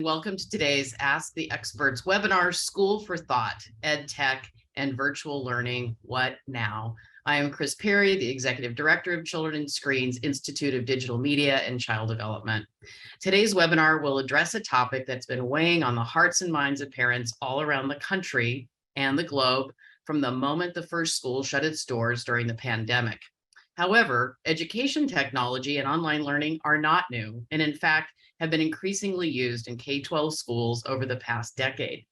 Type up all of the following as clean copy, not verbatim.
Welcome to today's Ask the Experts webinar, School for Thought, EdTech, and Virtual Learning, What Now? I am Chris Perry, the Executive Director of Children and Screens Institute of Digital Media and Child Development. Today's webinar will address a topic that's been weighing on the hearts and minds of parents all around the country and the globe from the moment the first school shut its doors during the pandemic. However, education technology and online learning are not new, and in fact, have been increasingly used in K-12 schools over the past decade.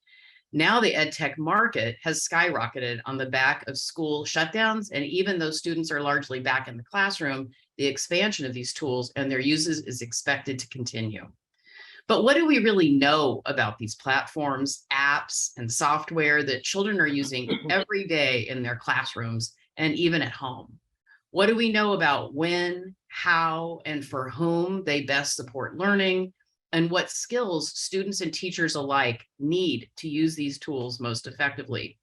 Now the EdTech market has skyrocketed on the back of school shutdowns, and even though students are largely back in the classroom, the expansion of these tools and their uses is expected to continue. But what do we really know about these platforms, apps, and software that children are using every day in their classrooms and even at home? What do we know about when, how, and for whom they best support learning, and what skills students and teachers alike need to use these tools most effectively?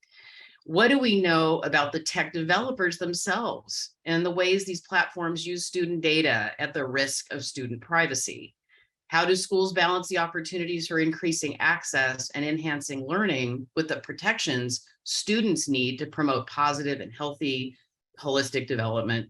What do we know about the tech developers themselves and the ways these platforms use student data at the risk of student privacy? How do schools balance the opportunities for increasing access and enhancing learning with the protections students need to promote positive and healthy holistic development?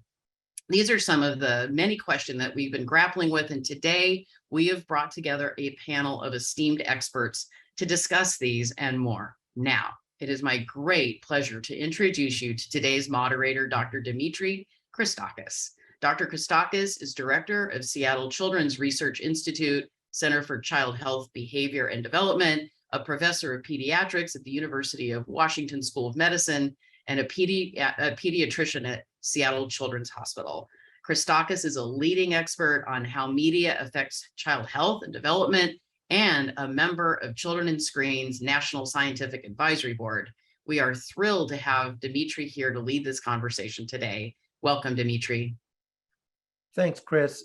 These are some of the many questions that we've been grappling with, and today we have brought together a panel of esteemed experts to discuss these and more. Now, it is my great pleasure to introduce you to today's moderator, Dr. Dimitri Christakis. Dr. Christakis is director of Seattle Children's Research Institute, Center for Child Health, Behavior, and Development, a professor of pediatrics at the University of Washington School of Medicine, and a pediatrician at Seattle Children's Hospital. Christakis is a leading expert on how media affects child health and development, and a member of Children and Screens National Scientific Advisory Board. We are thrilled to have Dimitri here to lead this conversation today. Welcome, Dimitri. Thanks, Chris.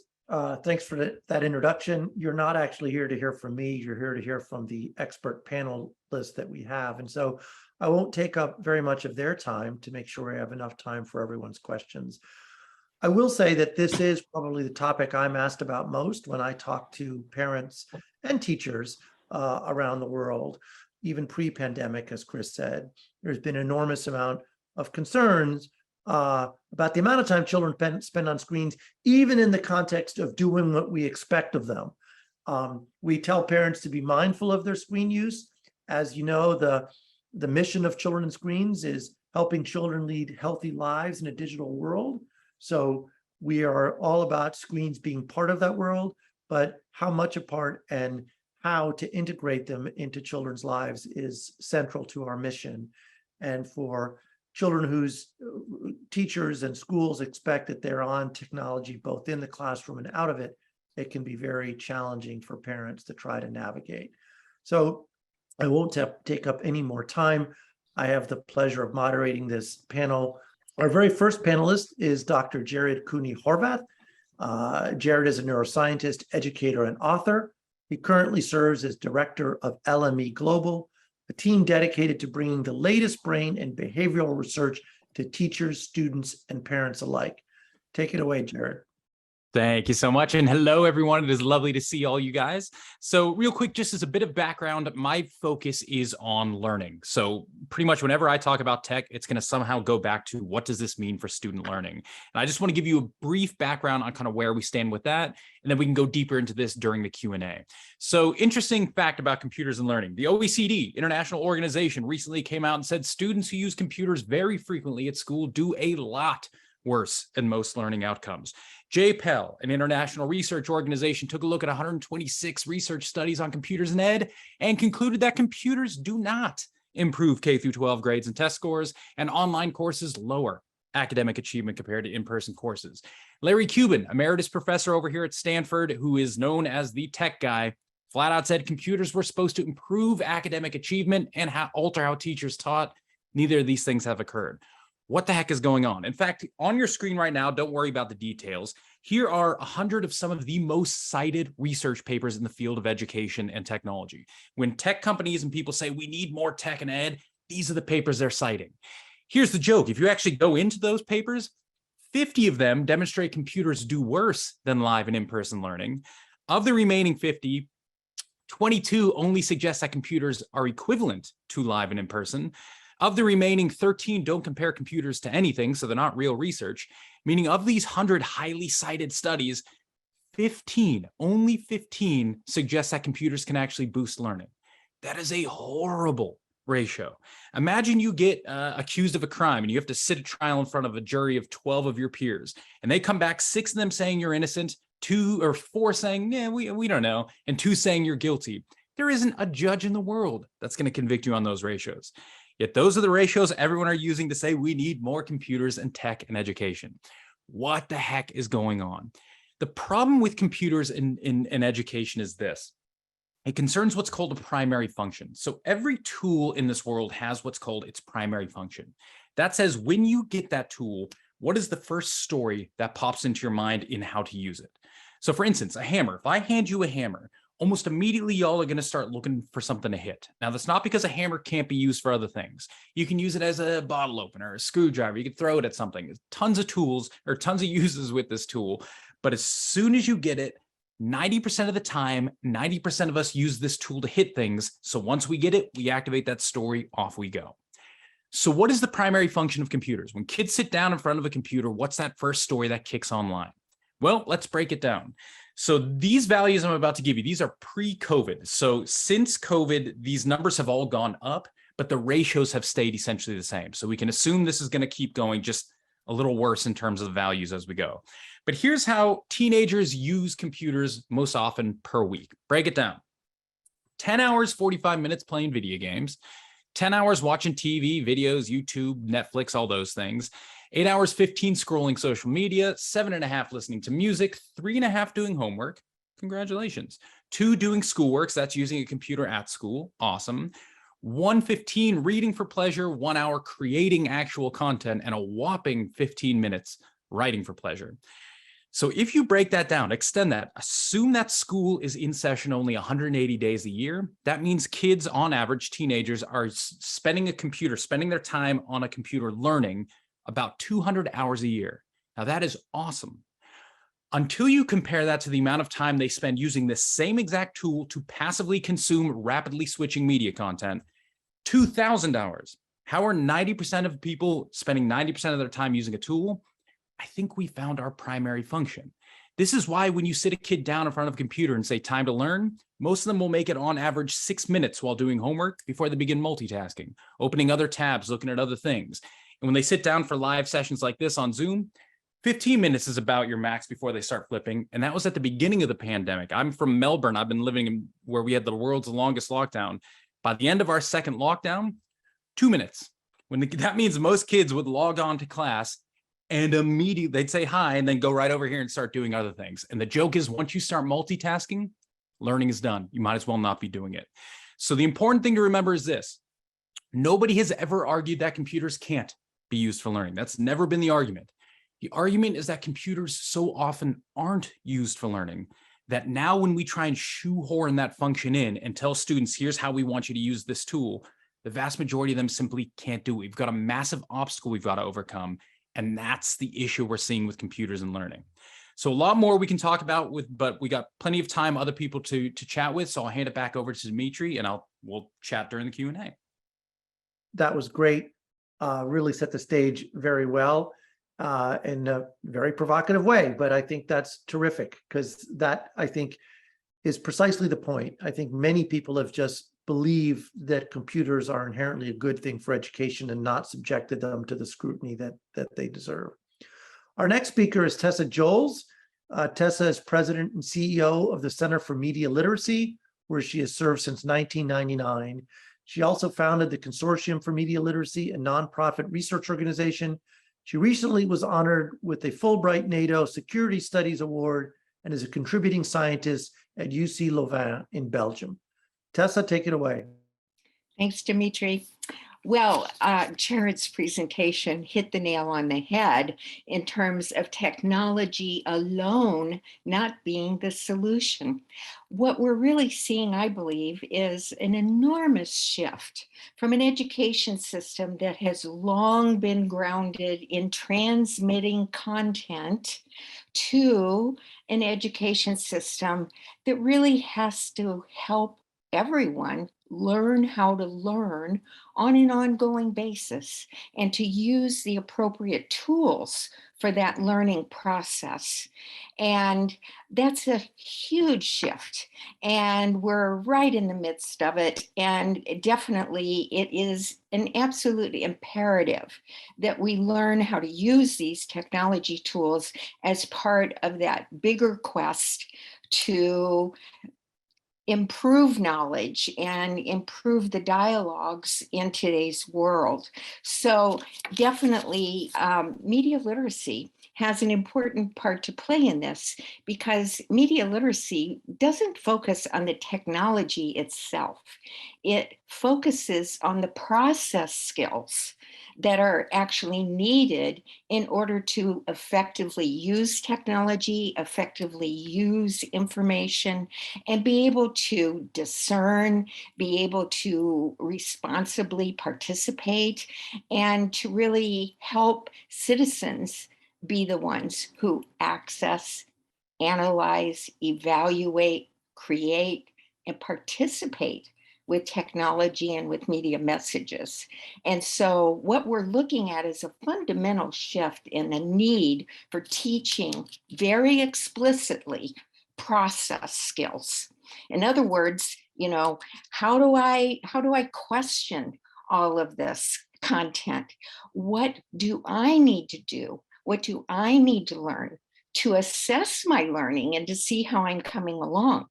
Thanks for that introduction. You're not actually here to hear from me. You're here to hear from the expert panel list that we have. And so I won't take up very much of their time to make sure we have enough time for everyone's questions. I will say that this is probably the topic I'm asked about most when I talk to parents and teachers around the world, even pre-pandemic, as Chris said. There's been an enormous amount of concerns about the amount of time children spend on screens, even in the context of doing what we expect of them. We tell parents to be mindful of their screen use. As you know, the mission of Children and Screens is helping children lead healthy lives in a digital world. So we are all about screens being part of that world, but how much a part and how to integrate them into children's lives is central to our mission. And for children whose teachers and schools expect that they're on technology both in the classroom and out of it, it can be very challenging for parents to try to navigate. So I won't take up any more time. I have the pleasure of moderating this panel. Our very first panelist is Dr. Jared Cooney Horvath. Jared is a neuroscientist, educator, and author. He currently serves as director of LME Global, a team dedicated to bringing the latest brain and behavioral research to teachers, students, and parents alike. Take it away, Jared. Thank you so much. And hello, everyone. It is lovely to see all you guys. So real quick, just as a bit of background, my focus is on learning. So pretty much whenever I talk about tech, it's going to somehow go back to what does this mean for student learning? And I just want to give you a brief background on kind of where we stand with that. And then we can go deeper into this during the Q&A. So interesting fact about computers and learning. The OECD, International Organization, recently came out and said students who use computers very frequently at school do a lot worse than most learning outcomes. JPEL, an international research organization, took a look at 126 research studies on computers and ed and concluded that computers do not improve K through 12 grades and test scores, and online courses lower academic achievement compared to in-person courses. Larry Cuban, emeritus professor over here at Stanford, who is known as the tech guy, flat out said computers were supposed to improve academic achievement and alter how teachers taught. Neither of these things have occurred. What the heck is going on? In fact, on your screen right now, don't worry about the details. Here are 100 of some of the most cited research papers in the field of education and technology. When tech companies and people say we need more tech and ed, these are the papers they're citing. Here's the joke. If you actually go into those papers, 50 of them demonstrate computers do worse than live and in-person learning. Of the remaining 50, 22 only suggest that computers are equivalent to live and in person. Of the remaining 13 don't compare computers to anything, so they're not real research, meaning of these 100 highly cited studies, 15, only 15 suggest that computers can actually boost learning. That is a horrible ratio. Imagine you get accused of a crime and you have to sit a trial in front of a jury of 12 of your peers, and they come back, 6 of them saying you're innocent, 2 or 4 saying, yeah, we don't know, and 2 saying you're guilty. There isn't a judge in the world that's going to convict you on those ratios. Yet those are the ratios everyone are using to say we need more computers and tech and education. What the heck is going on? The problem with computers in education is this. It concerns what's called a primary function. So every tool in this world has what's called its primary function. That says when you get that tool, what is the first story that pops into your mind in how to use it? So for instance, a hammer. If I hand you a hammer, almost immediately y'all are going to start looking for something to hit. Now, that's not because a hammer can't be used for other things. You can use it as a bottle opener, a screwdriver. You can throw it at something. There's tons of tools or tons of uses with this tool. But as soon as you get it, 90% of the time, 90% of us use this tool to hit things. So once we get it, we activate that story, off we go. So what is the primary function of computers? When kids sit down in front of a computer, what's that first story that kicks online? Well, let's break it down. So these values I'm about to give you, these are pre-COVID. So since COVID, these numbers have all gone up, but the ratios have stayed essentially the same. So we can assume this is going to keep going just a little worse in terms of the values as we go. But here's how teenagers use computers most often per week. Break it down. 10 hours, 45 minutes playing video games, 10 hours watching TV, videos, YouTube, Netflix, all those things. 8 hours, 15 scrolling social media, 7.5 listening to music, 3.5 doing homework. Congratulations. 2 doing schoolwork. So that's using a computer at school. Awesome. 1:15 reading for pleasure, 1 hour creating actual content, and a whopping 15 minutes writing for pleasure. So if you break that down, extend that, assume that school is in session only 180 days a year. That means kids on average, teenagers, are spending their time on a computer learning about 200 hours a year. Now that is awesome. Until you compare that to the amount of time they spend using the same exact tool to passively consume rapidly switching media content, 2,000 hours. How are 90% of people spending 90% of their time using a tool? I think we found our primary function. This is why when you sit a kid down in front of a computer and say time to learn, most of them will make it on average 6 minutes while doing homework before they begin multitasking, opening other tabs, looking at other things. And when they sit down for live sessions like this on Zoom, 15 minutes is about your max before they start flipping. And that was at the beginning of the pandemic. I'm from Melbourne. I've been living in where we had the world's longest lockdown. By the end of our second lockdown, 2 minutes. That means most kids would log on to class and immediately they'd say hi and then go right over here and start doing other things. And the joke is once you start multitasking, learning is done. You might as well not be doing it. So the important thing to remember is this. Nobody has ever argued that computers can't be used for learning. That's never been the argument. The argument is that computers so often aren't used for learning that now when we try and shoehorn that function in and tell students, here's how we want you to use this tool, the vast majority of them simply can't do it. We've got a massive obstacle we've got to overcome. And that's the issue we're seeing with computers and learning. So a lot more we can talk about but we got plenty of time, other people to chat with. So I'll hand it back over to Dimitri and we'll chat during the Q&A. That was great. Really set the stage very well in a very provocative way. But I think that's terrific because that, I think, is precisely the point. I think many people have just believed that computers are inherently a good thing for education and not subjected them to the scrutiny that they deserve. Our next speaker is Tessa Joels. Tessa is president and CEO of the Center for Media Literacy, where she has served since 1999. She also founded the Consortium for Media Literacy, a nonprofit research organization. She recently was honored with a Fulbright NATO Security Studies Award and is a contributing scientist at UC Louvain in Belgium. Tessa, take it away. Thanks, Dimitri. Well, Jared's presentation hit the nail on the head in terms of technology alone not being the solution. What we're really seeing, I believe, is an enormous shift from an education system that has long been grounded in transmitting content to an education system that really has to help everyone learn how to learn on an ongoing basis and to use the appropriate tools for that learning process. And that's a huge shift. And we're right in the midst of it. And definitely it is an absolute imperative that we learn how to use these technology tools as part of that bigger quest to improve knowledge and improve the dialogues in today's world. So definitely media literacy has an important part to play in this, because media literacy doesn't focus on the technology itself. It focuses on the process skills that are actually needed in order to effectively use technology, effectively use information, and be able to discern, be able to responsibly participate, and to really help citizens be the ones who access, analyze, evaluate, create, and participate with technology and with media messages. And so what we're looking at is a fundamental shift in the need for teaching very explicitly process skills. In other words, how do I question all of this content? What do I need to do? What do I need to learn to assess my learning and to see how I'm coming along?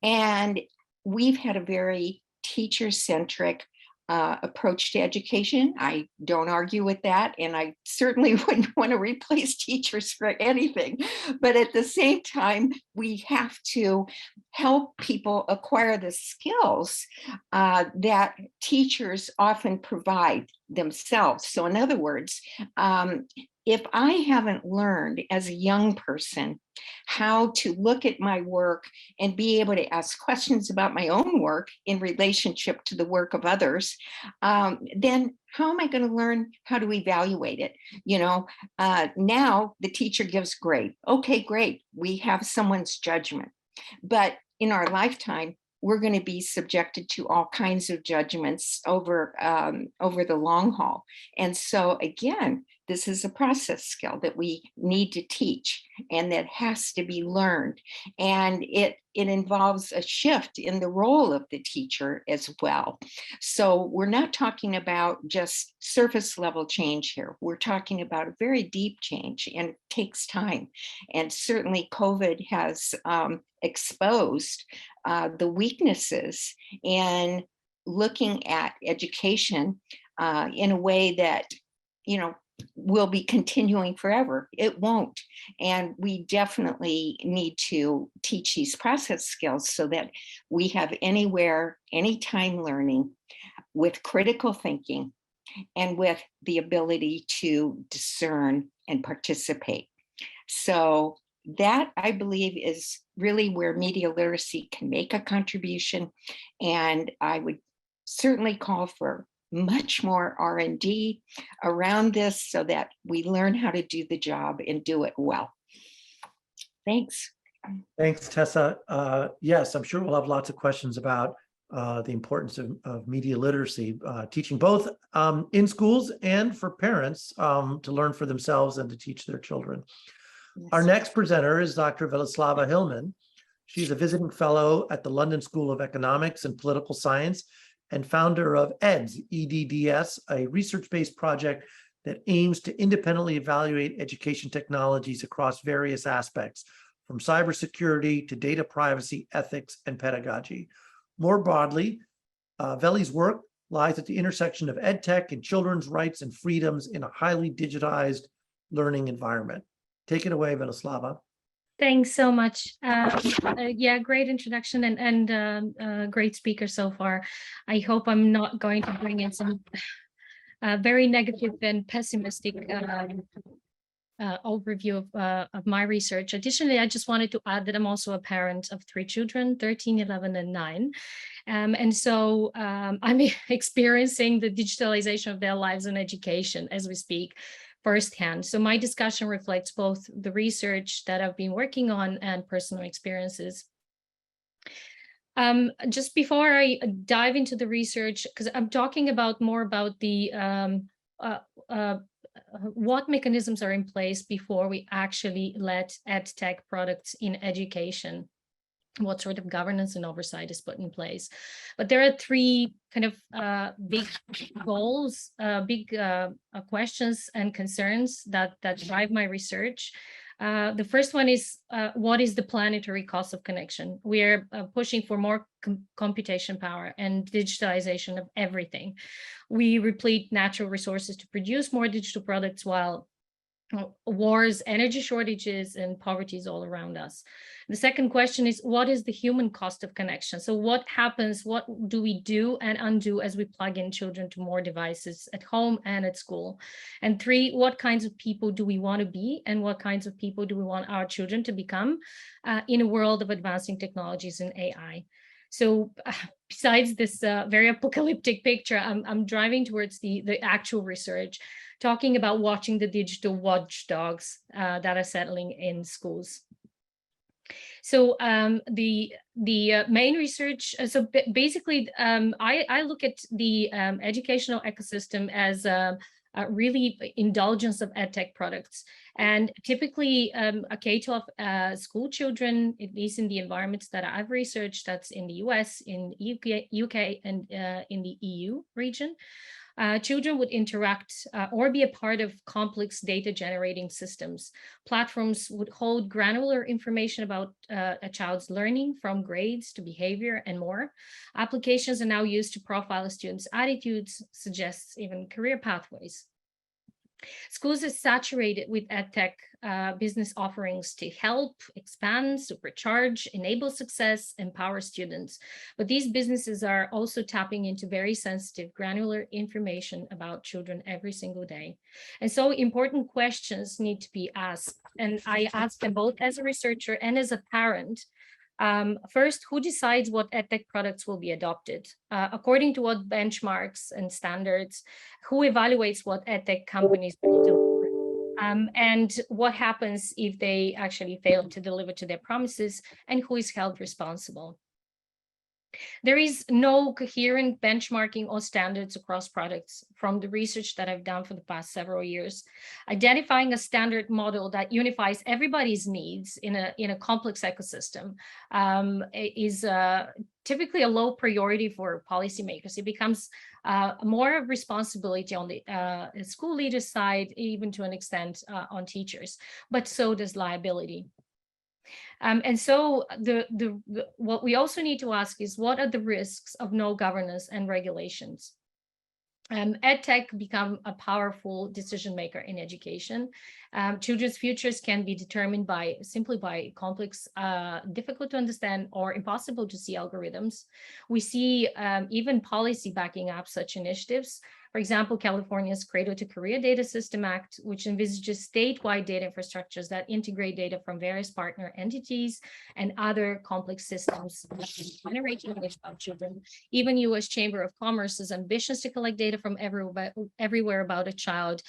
And we've had a very teacher-centric approach to education. I don't argue with that, and I certainly wouldn't want to replace teachers for anything. But at the same time, we have to help people acquire the skills that teachers often provide themselves. So in other words, if I haven't learned as a young person how to look at my work and be able to ask questions about my own work in relationship to the work of others, then how am I going to learn how to evaluate it? Now the teacher gives grade. Okay, great. We have someone's judgment. But in our lifetime, we're going to be subjected to all kinds of judgments over the long haul. And so again, this is a process skill that we need to teach and that has to be learned. And it involves a shift in the role of the teacher as well. So we're not talking about just surface level change here. We're talking about a very deep change, and it takes time. And certainly COVID has exposed the weaknesses in looking at education in a way that, will be continuing forever. It won't. And we definitely need to teach these process skills so that we have anywhere, anytime learning with critical thinking and with the ability to discern and participate. So that, I believe, is really where media literacy can make a contribution. And I would certainly call for much more R&D around this so that we learn how to do the job and do it well. Thanks. Thanks, Tessa. Yes, I'm sure we'll have lots of questions about the importance of media literacy, teaching both in schools and for parents to learn for themselves and to teach their children. Yes. Our next presenter is Dr. Velislava Hillman. She's a visiting fellow at the London School of Economics and Political Science and founder of EDS, EDDS, a research-based project that aims to independently evaluate education technologies across various aspects, from cybersecurity to data privacy, ethics, and pedagogy. More broadly, Veli's work lies at the intersection of EdTech and children's rights and freedoms in a highly digitized learning environment. Take it away, Velislava. Thanks so much. Yeah, great introduction and great speaker so far. I hope I'm not going to bring in some very negative and pessimistic overview of my research. Additionally, I just wanted to add that I'm also a parent of 3 children, 13, 11, and 9. And so I'm experiencing the digitalization of their lives and education as we speak, firsthand. So my discussion reflects both the research that I've been working on and personal experiences. Just before I dive into the research, because I'm talking about more about the what mechanisms are in place before we actually let EdTech products in education, what sort of governance and oversight is put in place. But there are three kind of big goals, big questions and concerns that drive my research. The first one is, what is the planetary cost of connection? We're pushing for more computation power and digitalization of everything. We replete natural resources to produce more digital products while wars, energy shortages, and poverty is all around us. The second question is, what is the human cost of connection? So what happens, what do we do and undo as we plug in children to more devices at home and at school? And three, what kinds of people do we want to be, and what kinds of people do we want our children to become in a world of advancing technologies and AI? So besides this very apocalyptic picture, I'm driving towards the actual research, talking about watching the digital watchdogs that are settling in schools. So the main research, so basically, I look at the educational ecosystem as a really indulgence of edtech products. And typically a K-12 school children, at least in the environments that I've researched, that's in the US, in UK and in the EU region, children would interact or be a part of complex data generating systems. Platforms would hold granular information about a child's learning, from grades to behavior and more. Applications are now used to profile a student's attitudes, suggests even career pathways. Schools are saturated with edtech business offerings to help, expand, supercharge, enable success, empower students. But these businesses are also tapping into very sensitive, granular information about children every single day. And so important questions need to be asked. And I ask them both as a researcher and as a parent. First, who decides what edtech products will be adopted? According to what benchmarks and standards? Who evaluates what edtech companies will do? And what happens if they actually fail to deliver to their promises, and who is held responsible? There is no coherent benchmarking or standards across products from the research that I've done for the past several years. Identifying a standard model that unifies everybody's needs in a complex ecosystem is typically a low priority for policymakers. It becomes more responsibility on the school leaders' side, even to an extent on teachers, but so does liability. And so what we also need to ask is, what are the risks of no governance and regulations? EdTech become a powerful decision maker in education. Children's futures can be determined simply by complex, difficult to understand or impossible to see algorithms. We see even policy backing up such initiatives. For example, California's Cradle to Career Data System Act, which envisages statewide data infrastructures that integrate data from various partner entities and other complex systems generating data about children. Even U.S. Chamber of Commerce's ambitions to collect data from everywhere about a child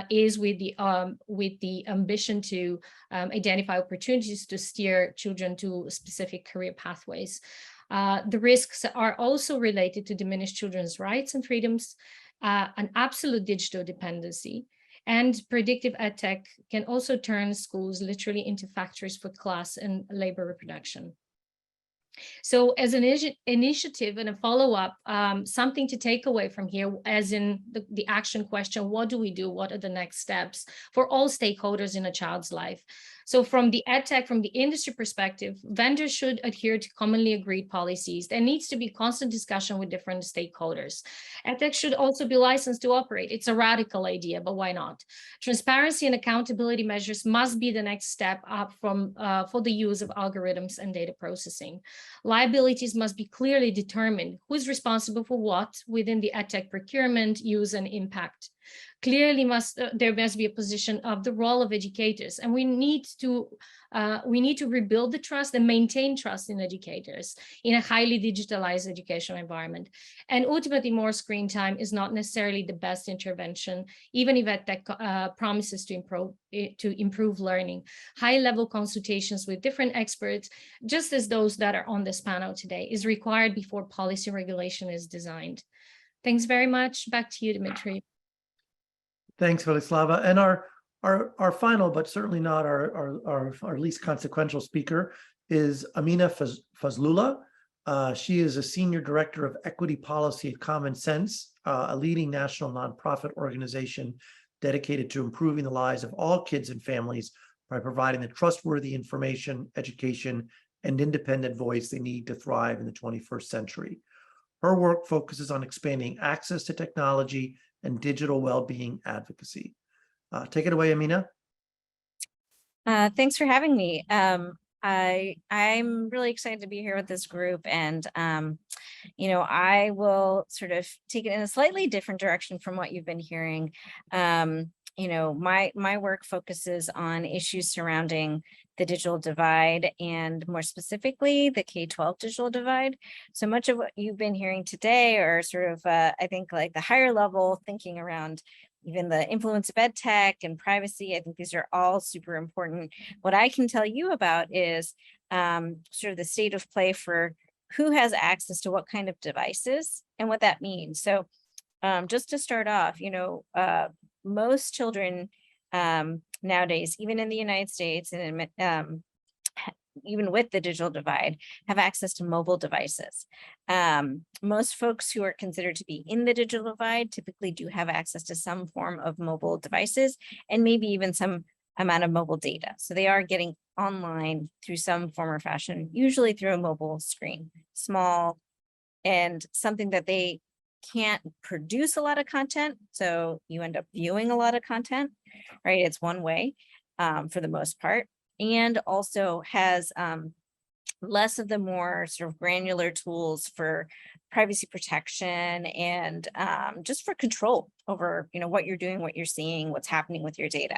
is with the ambition to identify opportunities to steer children to specific career pathways. The risks are also related to diminished children's rights and freedoms, an absolute digital dependency, and predictive edtech can also turn schools literally into factories for class and labor reproduction. So as an initiative and a follow-up, something to take away from here, as in the action question, what do we do? What are the next steps for all stakeholders in a child's life? So from the edtech, from the industry perspective, vendors should adhere to commonly agreed policies. There needs to be constant discussion with different stakeholders. Edtech should also be licensed to operate. It's a radical idea, but why not? Transparency and accountability measures must be the next step up for the use of algorithms and data processing. Liabilities must be clearly determined. Who is responsible for what within the edtech procurement, use, and impact? Clearly there must be a position of the role of educators, and we need to rebuild the trust and maintain trust in educators in a highly digitalized educational environment. And ultimately, more screen time is not necessarily the best intervention, even if EdTech promises to improve learning. High-level consultations with different experts, just as those that are on this panel today, is required before policy regulation is designed. Thanks very much. Back to you, Dimitri. Thanks, Velislava. And our final, but certainly not our least consequential speaker is Amina Fazlullah. She is a senior director of equity policy at Common Sense, a leading national nonprofit organization dedicated to improving the lives of all kids and families by providing the trustworthy information, education, and independent voice they need to thrive in the 21st century. Her work focuses on expanding access to technology and digital well-being advocacy. Take it away, Amina. Thanks for having me. I'm really excited to be here with this group, and I will sort of take it in a slightly different direction from what you've been hearing. My work focuses on issues surrounding the digital divide, and more specifically, the K-12 digital divide. So much of what you've been hearing today are sort of, I think, like the higher level thinking around even the influence of ed tech and privacy. I think these are all super important. What I can tell you about is sort of the state of play for who has access to what kind of devices and what that means. So just to start off, most children nowadays, even in the United States and even with the digital divide, have access to mobile devices. Most folks who are considered to be in the digital divide typically do have access to some form of mobile devices and maybe even some amount of mobile data. So they are getting online through some form or fashion, usually through a mobile screen, small, and something that they can't produce a lot of content. So you end up viewing a lot of content, right? It's one way for the most part, and also has less of the more sort of granular tools for privacy protection and just for control over, what you're doing, what you're seeing, what's happening with your data.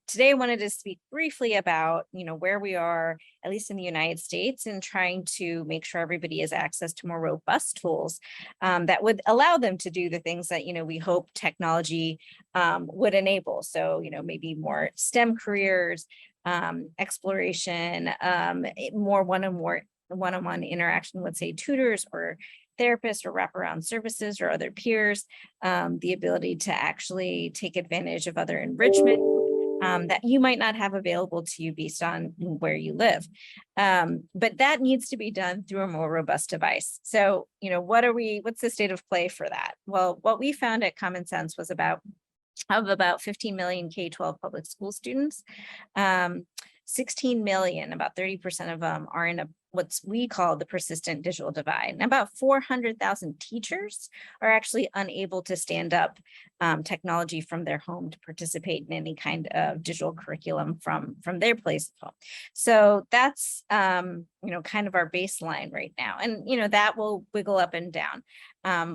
Today I wanted to speak briefly about, where we are, at least in the United States, and trying to make sure everybody has access to more robust tools that would allow them to do the things that, we hope technology would enable. So, maybe more STEM careers, exploration, more one-on-one interaction with, say, tutors or therapists or wraparound services or other peers, the ability to actually take advantage of other enrichment that you might not have available to you based on where you live. But that needs to be done through a more robust device. So, what's the state of play for that? Well, what we found at Common Sense was about 15 million K-12 public school students, 16 million, about 30% of them are in what we call the persistent digital divide. And about 400,000 teachers are actually unable to stand up technology from their home to participate in any kind of digital curriculum from their place at home. So that's, kind of our baseline right now. And, that will wiggle up and down.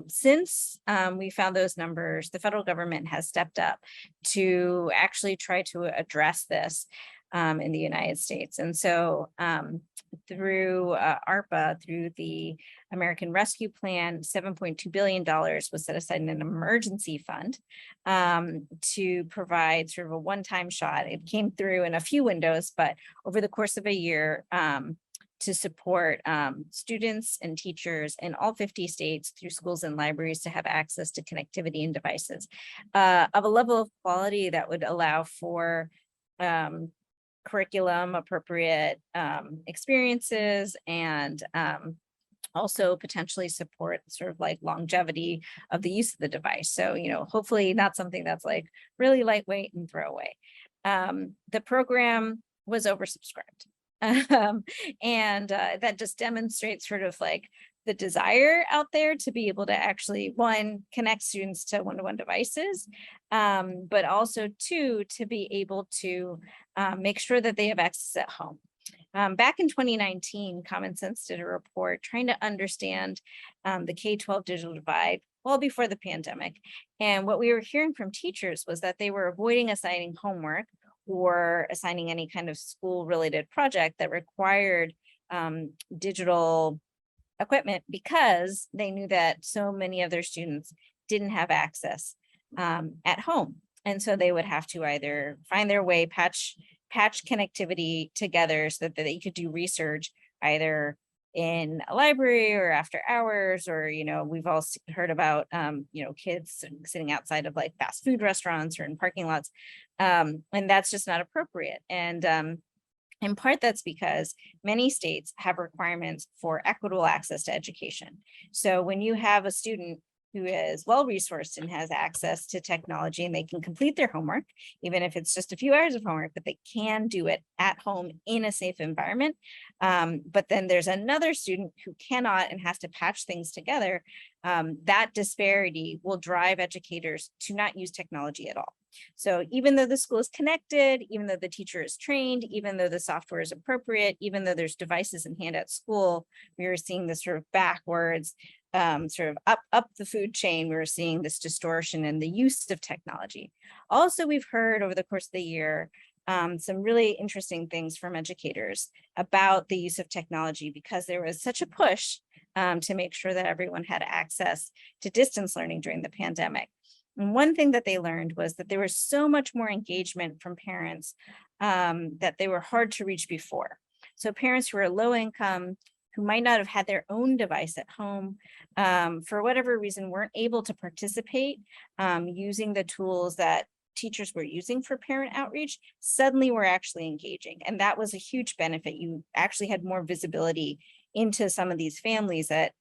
Since we found those numbers, the federal government has stepped up to actually try to address this in the United States. And so through ARPA, through the American Rescue Plan, $7.2 billion was set aside in an emergency fund to provide sort of a one-time shot. It came through in a few windows, but over the course of a year, to support students and teachers in all 50 states through schools and libraries to have access to connectivity and devices of a level of quality that would allow for curriculum appropriate experiences and also potentially support sort of like longevity of the use of the device. So, hopefully not something that's like really lightweight and throwaway. The program was oversubscribed. And that just demonstrates sort of like the desire out there to be able to actually, one, connect students to one-to-one devices, but also two, to be able to make sure that they have access at home. Back in 2019, Common Sense did a report trying to understand the K-12 digital divide well before the pandemic. And what we were hearing from teachers was that they were avoiding assigning homework or assigning any kind of school related project that required digital equipment because they knew that so many of their students didn't have access at home. And so they would have to either find their way, patch connectivity together so that they could do research either in a library or after hours, or, you know, we've all heard about, you know, kids sitting outside of like fast food restaurants or in parking lots. And that's just not appropriate. And in part, that's because many states have requirements for equitable access to education. So when you have a student who is well-resourced and has access to technology and they can complete their homework, even if it's just a few hours of homework, but they can do it at home in a safe environment. But then there's another student who cannot and has to patch things together. That disparity will drive educators to not use technology at all. So even though the school is connected, even though the teacher is trained, even though the software is appropriate, even though there's devices in hand at school, we are seeing this sort of backwards, sort of up the food chain. We're seeing this distortion in the use of technology. Also, we've heard over the course of the year some really interesting things from educators about the use of technology, because there was such a push to make sure that everyone had access to distance learning during the pandemic. And one thing that they learned was that there was so much more engagement from parents that they were hard to reach before. So parents who are low income, who might not have had their own device at home, for whatever reason, weren't able to participate using the tools that teachers were using for parent outreach, suddenly were actually engaging. And that was a huge benefit. You actually had more visibility into some of these families that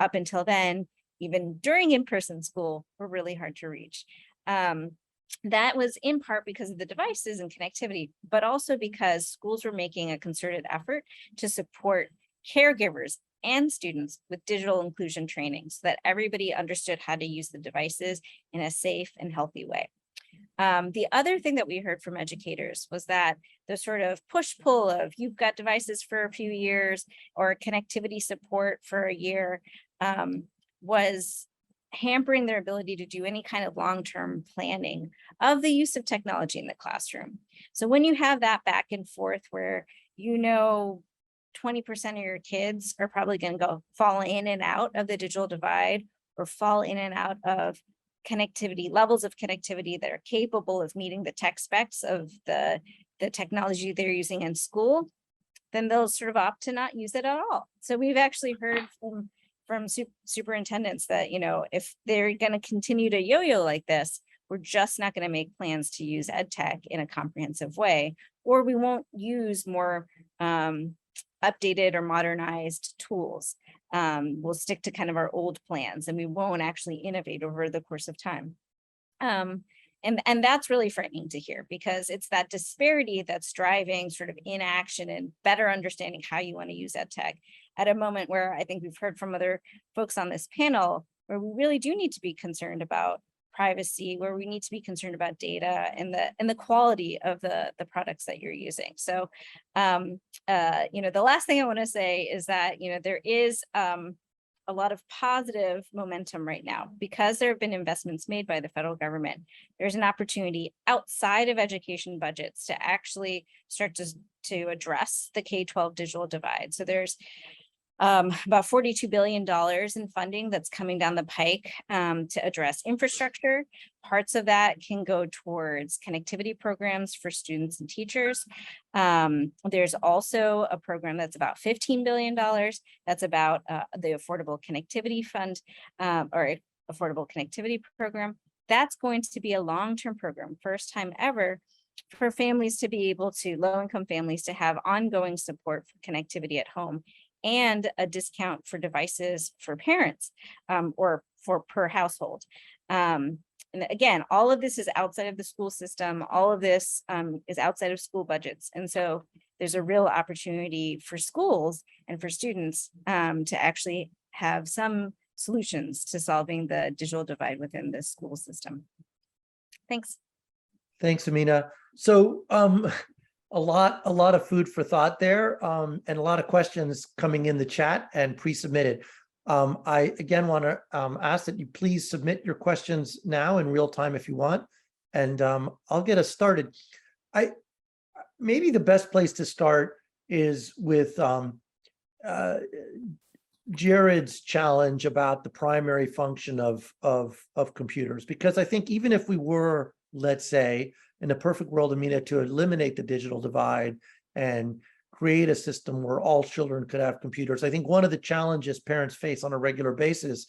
up until then, even during in-person school, were really hard to reach. That was in part because of the devices and connectivity, but also because schools were making a concerted effort to support caregivers and students with digital inclusion training so that everybody understood how to use the devices in a safe and healthy way. The other thing that we heard from educators was that the sort of push-pull of you've got devices for a few years or connectivity support for a year was hampering their ability to do any kind of long-term planning of the use of technology in the classroom. So when you have that back and forth where, you know, 20% of your kids are probably going to fall in and out of the digital divide, or fall in and out of connectivity, levels of connectivity that are capable of meeting the tech specs of the technology they're using in school, then they'll sort of opt to not use it at all. So we've actually heard from superintendents that, you know, if they're going to continue to yo-yo like this, we're just not going to make plans to use ed tech in a comprehensive way, or we won't use more updated or modernized tools. We'll stick to kind of our old plans, and we won't actually innovate over the course of time. And that's really frightening to hear, because it's that disparity that's driving sort of inaction and better understanding how you want to use ed tech at a moment where I think we've heard from other folks on this panel, where we really do need to be concerned about privacy, where we need to be concerned about data and the quality of the products that you're using. So, you know, the last thing I want to say is that, you know, there is a lot of positive momentum right now, because there have been investments made by the federal government. There's an opportunity outside of education budgets to actually start to address the K-12 digital divide. So there's about $42 billion in funding that's coming down the pike to address infrastructure. Parts of that can go towards connectivity programs for students and teachers. There's also a program that's about $15 billion. That's about the Affordable Connectivity Fund, or Affordable Connectivity Program. That's going to be a long-term program, first time ever, for families to be able to, low-income families, to have ongoing support for connectivity at home, and a discount for devices for parents, or for per household. And again, all of this is outside of the school system. All of this is outside of school budgets. And so there's a real opportunity for schools and for students to actually have some solutions to solving the digital divide within the school system. Thanks. Thanks, Amina. So a lot of food for thought there, and a lot of questions coming in the chat and pre-submitted. I again want to ask that you please submit your questions now in real time if you want, and I'll get us started. Maybe the best place to start is with Jared's challenge about the primary function of computers, because I think even if we were, let's say, in a perfect world, Amina, to eliminate the digital divide and create a system where all children could have computers, I think one of the challenges parents face on a regular basis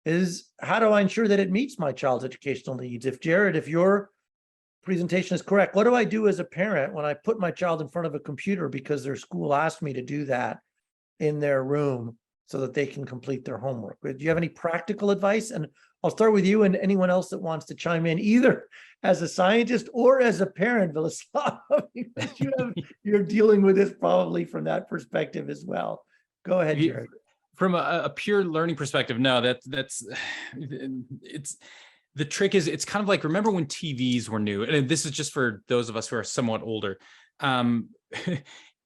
is, how do I ensure that it meets my child's educational needs? If Jared, if your presentation is correct, what do I do as a parent when I put my child in front of a computer because their school asked me to do that in their room so that they can complete their homework? Do you have any practical advice? And I'll start with you and anyone else that wants to chime in, either as a scientist or as a parent, Vladislav, because you're dealing with this probably from that perspective as well. Go ahead, Jared. From a pure learning perspective, no, that's it's the trick is, it's kind of like, remember when TVs were new, and this is just for those of us who are somewhat older.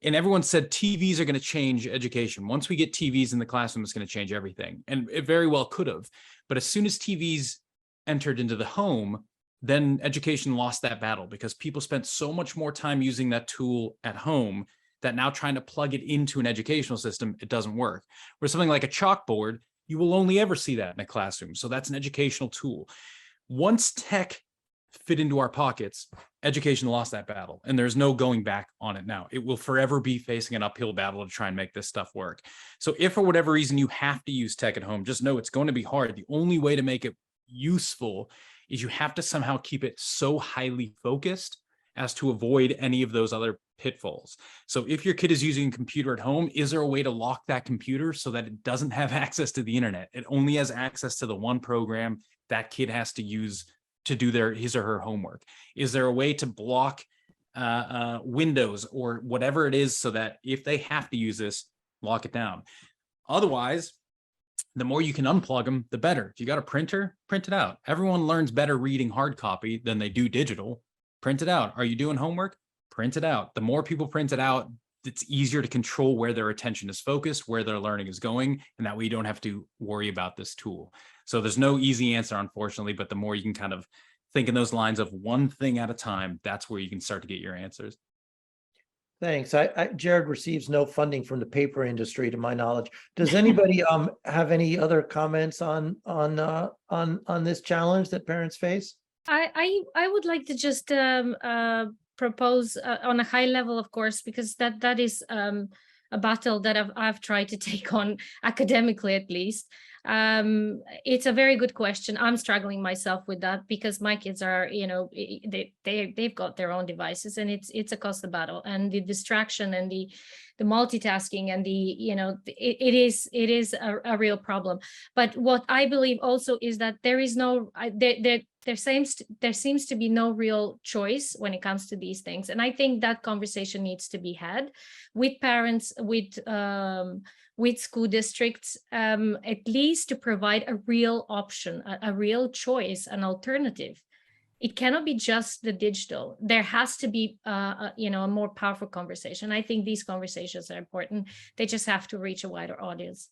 And everyone said TVs are going to change education. Once we get TVs in the classroom, it's going to change everything. And it very well could have. But as soon as TVs entered into the home, then education lost that battle, because people spent so much more time using that tool at home that now trying to plug it into an educational system, it doesn't work. Where something like a chalkboard, you will only ever see that in a classroom. So that's an educational tool. Once tech fit into our pockets, education lost that battle, and there's no going back on it now. It will forever be facing an uphill battle to try and make this stuff work. So if for whatever reason you have to use tech at home, just know it's going to be hard. The only way to make it useful is you have to somehow keep it so highly focused as to avoid any of those other pitfalls. So if your kid is using a computer at home, is there a way to lock that computer so that it doesn't have access to the internet? It only has access to the one program that kid has to use to do his or her homework. Is there a way to block Windows or whatever it is so that if they have to use this, lock it down? Otherwise, the more you can unplug them, the better. If you got a printer, print it out. Everyone learns better reading hard copy than they do digital. Print it out. Are you doing homework? Print it out. The more people print it out, it's easier to control where their attention is focused, where their learning is going, and that way you don't have to worry about this tool. So there's no easy answer, unfortunately, but the more you can kind of think in those lines of one thing at a time, that's where you can start to get your answers. Thanks. Jared receives no funding from the paper industry, to my knowledge. Does anybody have any other comments on this challenge that parents face? I would like to just propose on a high level, of course, because that is a battle that I've tried to take on academically, at least. It's a very good question. I'm struggling myself with that because my kids are, they've got their own devices, and it's a constant battle, and the distraction and the multitasking and it is a real problem. But what I believe also is that there is no there seems to be no real choice when it comes to these things, and I think that conversation needs to be had with parents, with school districts, at least to provide a real option, a real choice, an alternative. It cannot be just the digital. There has to be, a more powerful conversation. I think these conversations are important. They just have to reach a wider audience.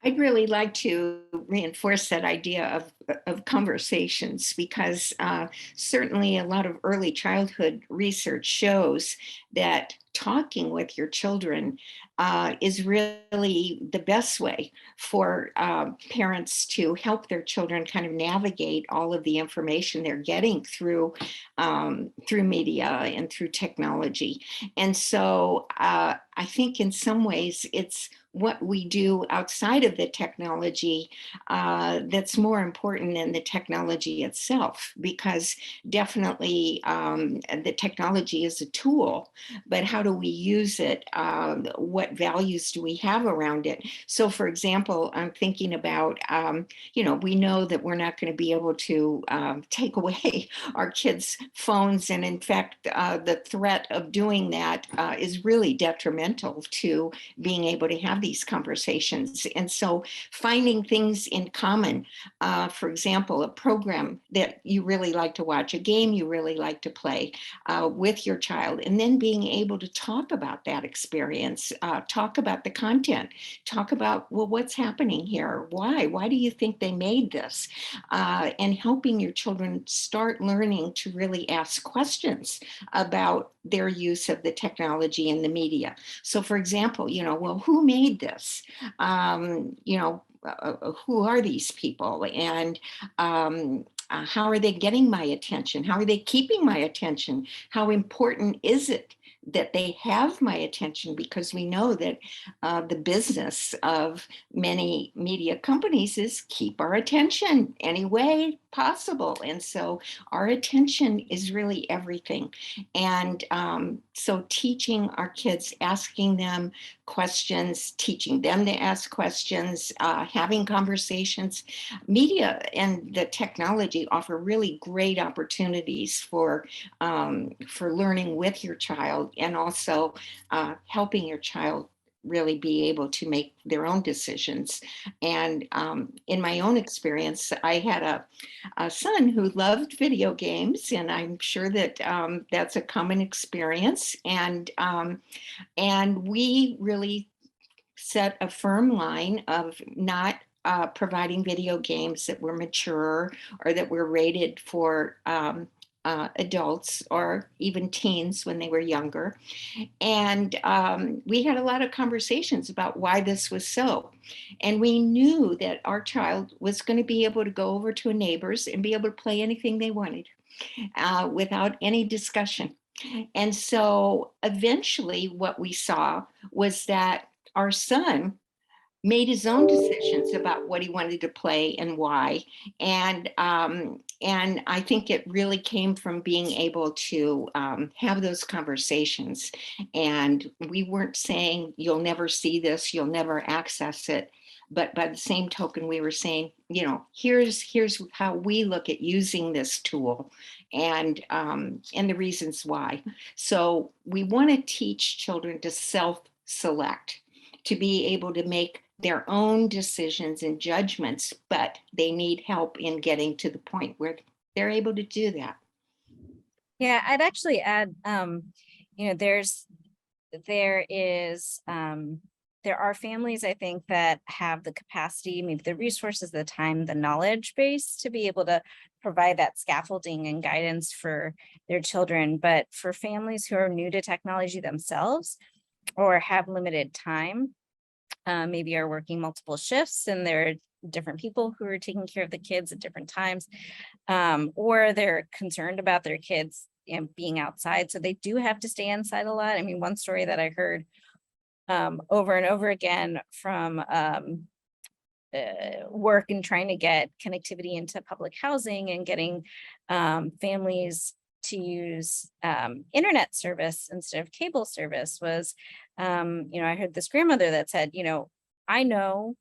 I'd really like to reinforce that idea of conversations, because certainly a lot of early childhood research shows that talking with your children is really the best way for parents to help their children kind of navigate all of the information they're getting through media and through technology. And so I think in some ways it's what we do outside of the technology that's more important than the technology itself, because definitely the technology is a tool, but how do we use it? What values do we have around it? So for example, I'm thinking about, we know that we're not going to be able to take away our kids' phones. And in fact, the threat of doing that is really detrimental to being able to have these conversations. And so finding things in common, for for example, a program that you really like to watch, a game you really like to play with your child, and then being able to talk about that experience, talk about the content, talk about, well, what's happening here? Why do you think they made this? And helping your children start learning to really ask questions about their use of the technology and the media. So for example, well, who made this? Who are these people? And how are they getting my attention? How are they keeping my attention? How important is it that they have my attention? Because we know that the business of many media companies is keep our attention any way possible. And so our attention is really everything. And so teaching our kids, asking them questions, teaching them to ask questions, having conversations. Media and the technology offer really great opportunities for learning with your child, and also helping your child really be able to make their own decisions. And in my own experience, I had a son who loved video games, and I'm sure that that's a common experience. And we really set a firm line of not providing video games that were mature or that were rated for adults or even teens when they were younger. And we had a lot of conversations about why this was so. And we knew that our child was going to be able to go over to a neighbor's and be able to play anything they wanted without any discussion. And so eventually what we saw was that our son made his own decisions about what he wanted to play and why. And I think it really came from being able to have those conversations. And we weren't saying, you'll never see this, you'll never access it. But by the same token, we were saying, here's how we look at using this tool, and the reasons why. So we want to teach children to self-select, to be able to make their own decisions and judgments, but they need help in getting to the point where they're able to do that. Yeah, I'd actually add, there are families, I think, that have the capacity, maybe the resources, the time, the knowledge base to be able to provide that scaffolding and guidance for their children. But for families who are new to technology themselves or have limited time, maybe are working multiple shifts and there are different people who are taking care of the kids at different times, or they're concerned about their kids being outside. So they do have to stay inside a lot. I mean, one story that I heard over and over again from work and trying to get connectivity into public housing and getting families to use internet service instead of cable service was, I heard this grandmother that said, I know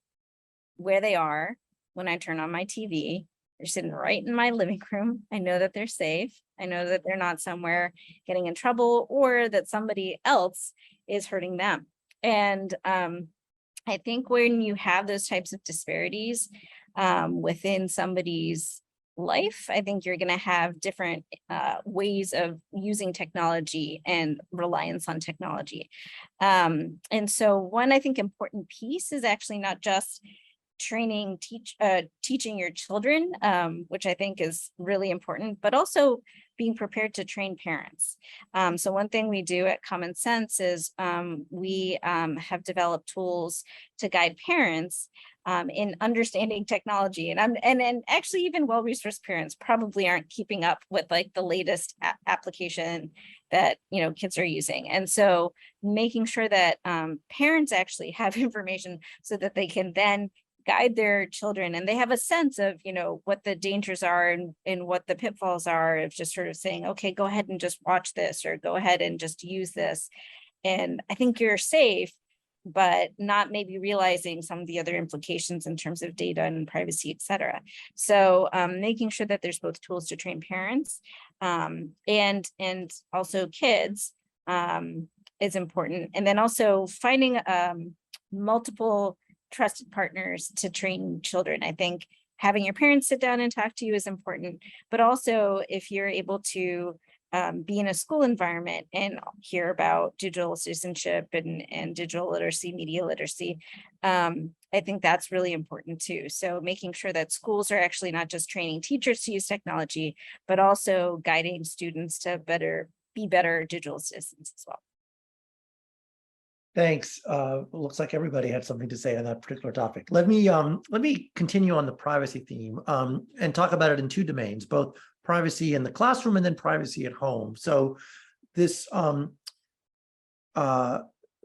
where they are when I turn on my TV. They're sitting right in my living room. I know that they're safe. I know that they're not somewhere getting in trouble or that somebody else is hurting them. And I think when you have those types of disparities within somebody's life, I think you're going to have different ways of using technology and reliance on technology. And so one, I think, important piece is actually not just teaching your children, which I think is really important, but also being prepared to train parents. So one thing we do at Common Sense is we have developed tools to guide parents in understanding technology, and actually even well-resourced parents probably aren't keeping up with like the latest application that kids are using. And so making sure that parents actually have information so that they can then guide their children and they have a sense of what the dangers are and what the pitfalls are of just sort of saying, okay, go ahead and just watch this, or go ahead and just use this, and I think you're safe, but not maybe realizing some of the other implications in terms of data and privacy, et cetera. So making sure that there's both tools to train parents and also kids is important. And then also finding multiple trusted partners to train children. I think having your parents sit down and talk to you is important, but also if you're able to be in a school environment and hear about digital citizenship and digital literacy, media literacy, I think that's really important too. So making sure that schools are actually not just training teachers to use technology, but also guiding students to be better digital citizens as well. Thanks. Looks like everybody had something to say on that particular topic. Let me continue on the privacy theme and talk about it in two domains, both privacy in the classroom and then privacy at home. So this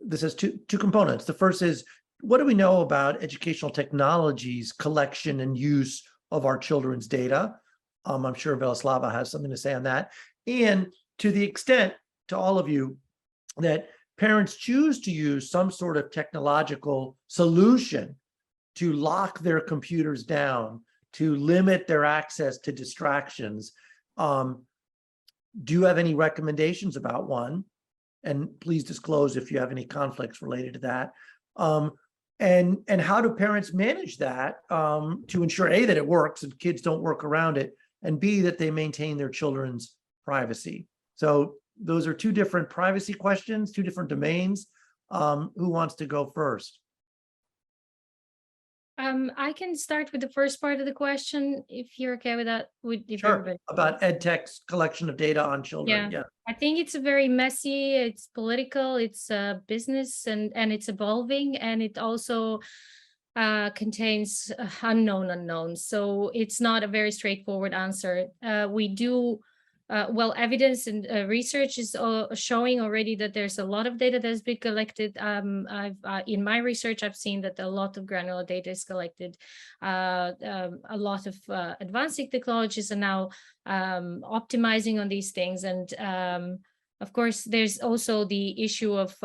this has two components. The first is, what do we know about educational technologies collection and use of our children's data? I'm sure Velislava has something to say on that. And to the extent, to all of you, that parents choose to use some sort of technological solution to lock their computers down, to limit their access to distractions. Do you have any recommendations about one? And please disclose if you have any conflicts related to that. And how do parents manage that to ensure A, that it works and kids don't work around it, and B, that they maintain their children's privacy? So those are two different privacy questions, two different domains. Who wants to go first? I can start with the first part of the question, if you're okay with that. If Sure, everybody- about EdTech's collection of data on children. Yeah. I think it's very messy, it's political, it's a business, and it's evolving, and it also contains unknown unknowns. So it's not a very straightforward answer. We do well, evidence and research is showing already that there's a lot of data that's been collected. In my research, I've seen that a lot of granular data is collected. A lot of advancing technologies are now optimizing on these things. And of course, there's also the issue of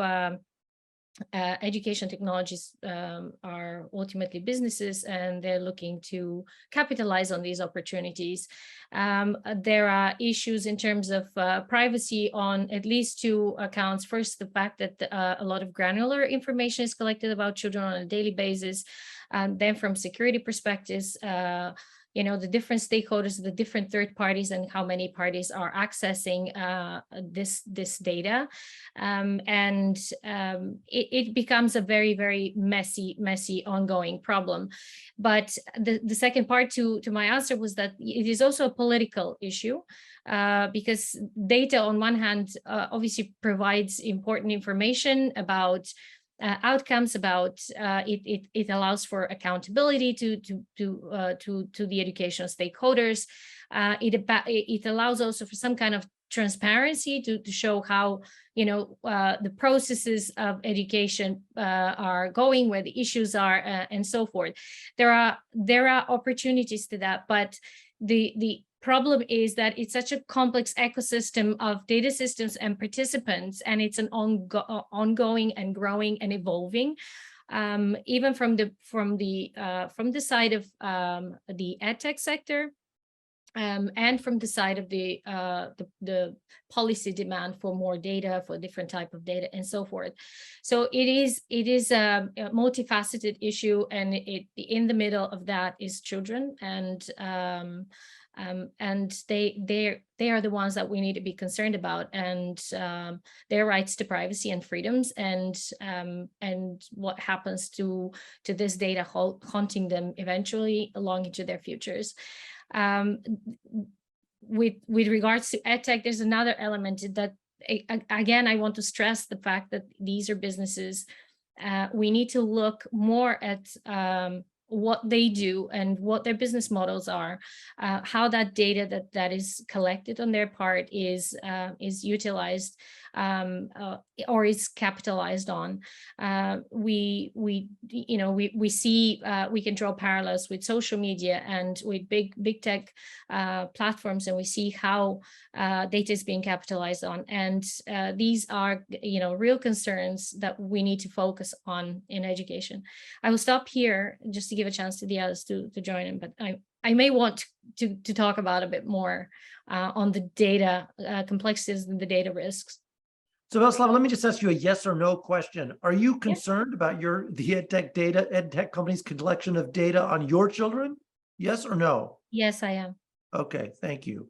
education technologies are ultimately businesses, and they're looking to capitalize on these opportunities. There are issues in terms of privacy on at least two accounts. First, the fact that a lot of granular information is collected about children on a daily basis. And then from security perspectives, the different stakeholders, the different third parties, and how many parties are accessing this data. It becomes a very, very messy ongoing problem. But the second part to my answer was that it is also a political issue. Because data on one hand obviously provides important information about outcomes, about it allows for accountability to the educational stakeholders. It allows also for some kind of transparency to show how the processes of education are going, where the issues are, and so forth. There are opportunities to that, but the problem is that it's such a complex ecosystem of data systems and participants, and it's an ongoing and growing and evolving. Even from the side of the edtech sector, and from the side of the policy demand for more data, for different type of data, and so forth. So it is a multifaceted issue, and in the middle of that is children, and they are the ones that we need to be concerned about, and their rights to privacy and freedoms, and what happens to this data haunting them eventually along into their futures. With regards to edtech, there's another element that, again, I want to stress the fact that these are businesses. We need to look more at what they do and what their business models are, how that data that is collected on their part is utilized or is capitalized on. We see we can draw parallels with social media and with big tech platforms, and we see how data is being capitalized on. And these are real concerns that we need to focus on in education. I will stop here just to give a chance to the others to join in, but I may want to talk about a bit more on the data complexities and the data risks. So Velislava, let me just ask you a yes or no question. Are you concerned about the edtech company's collection of data on your children? Yes or no? Yes, I am. Okay, thank you.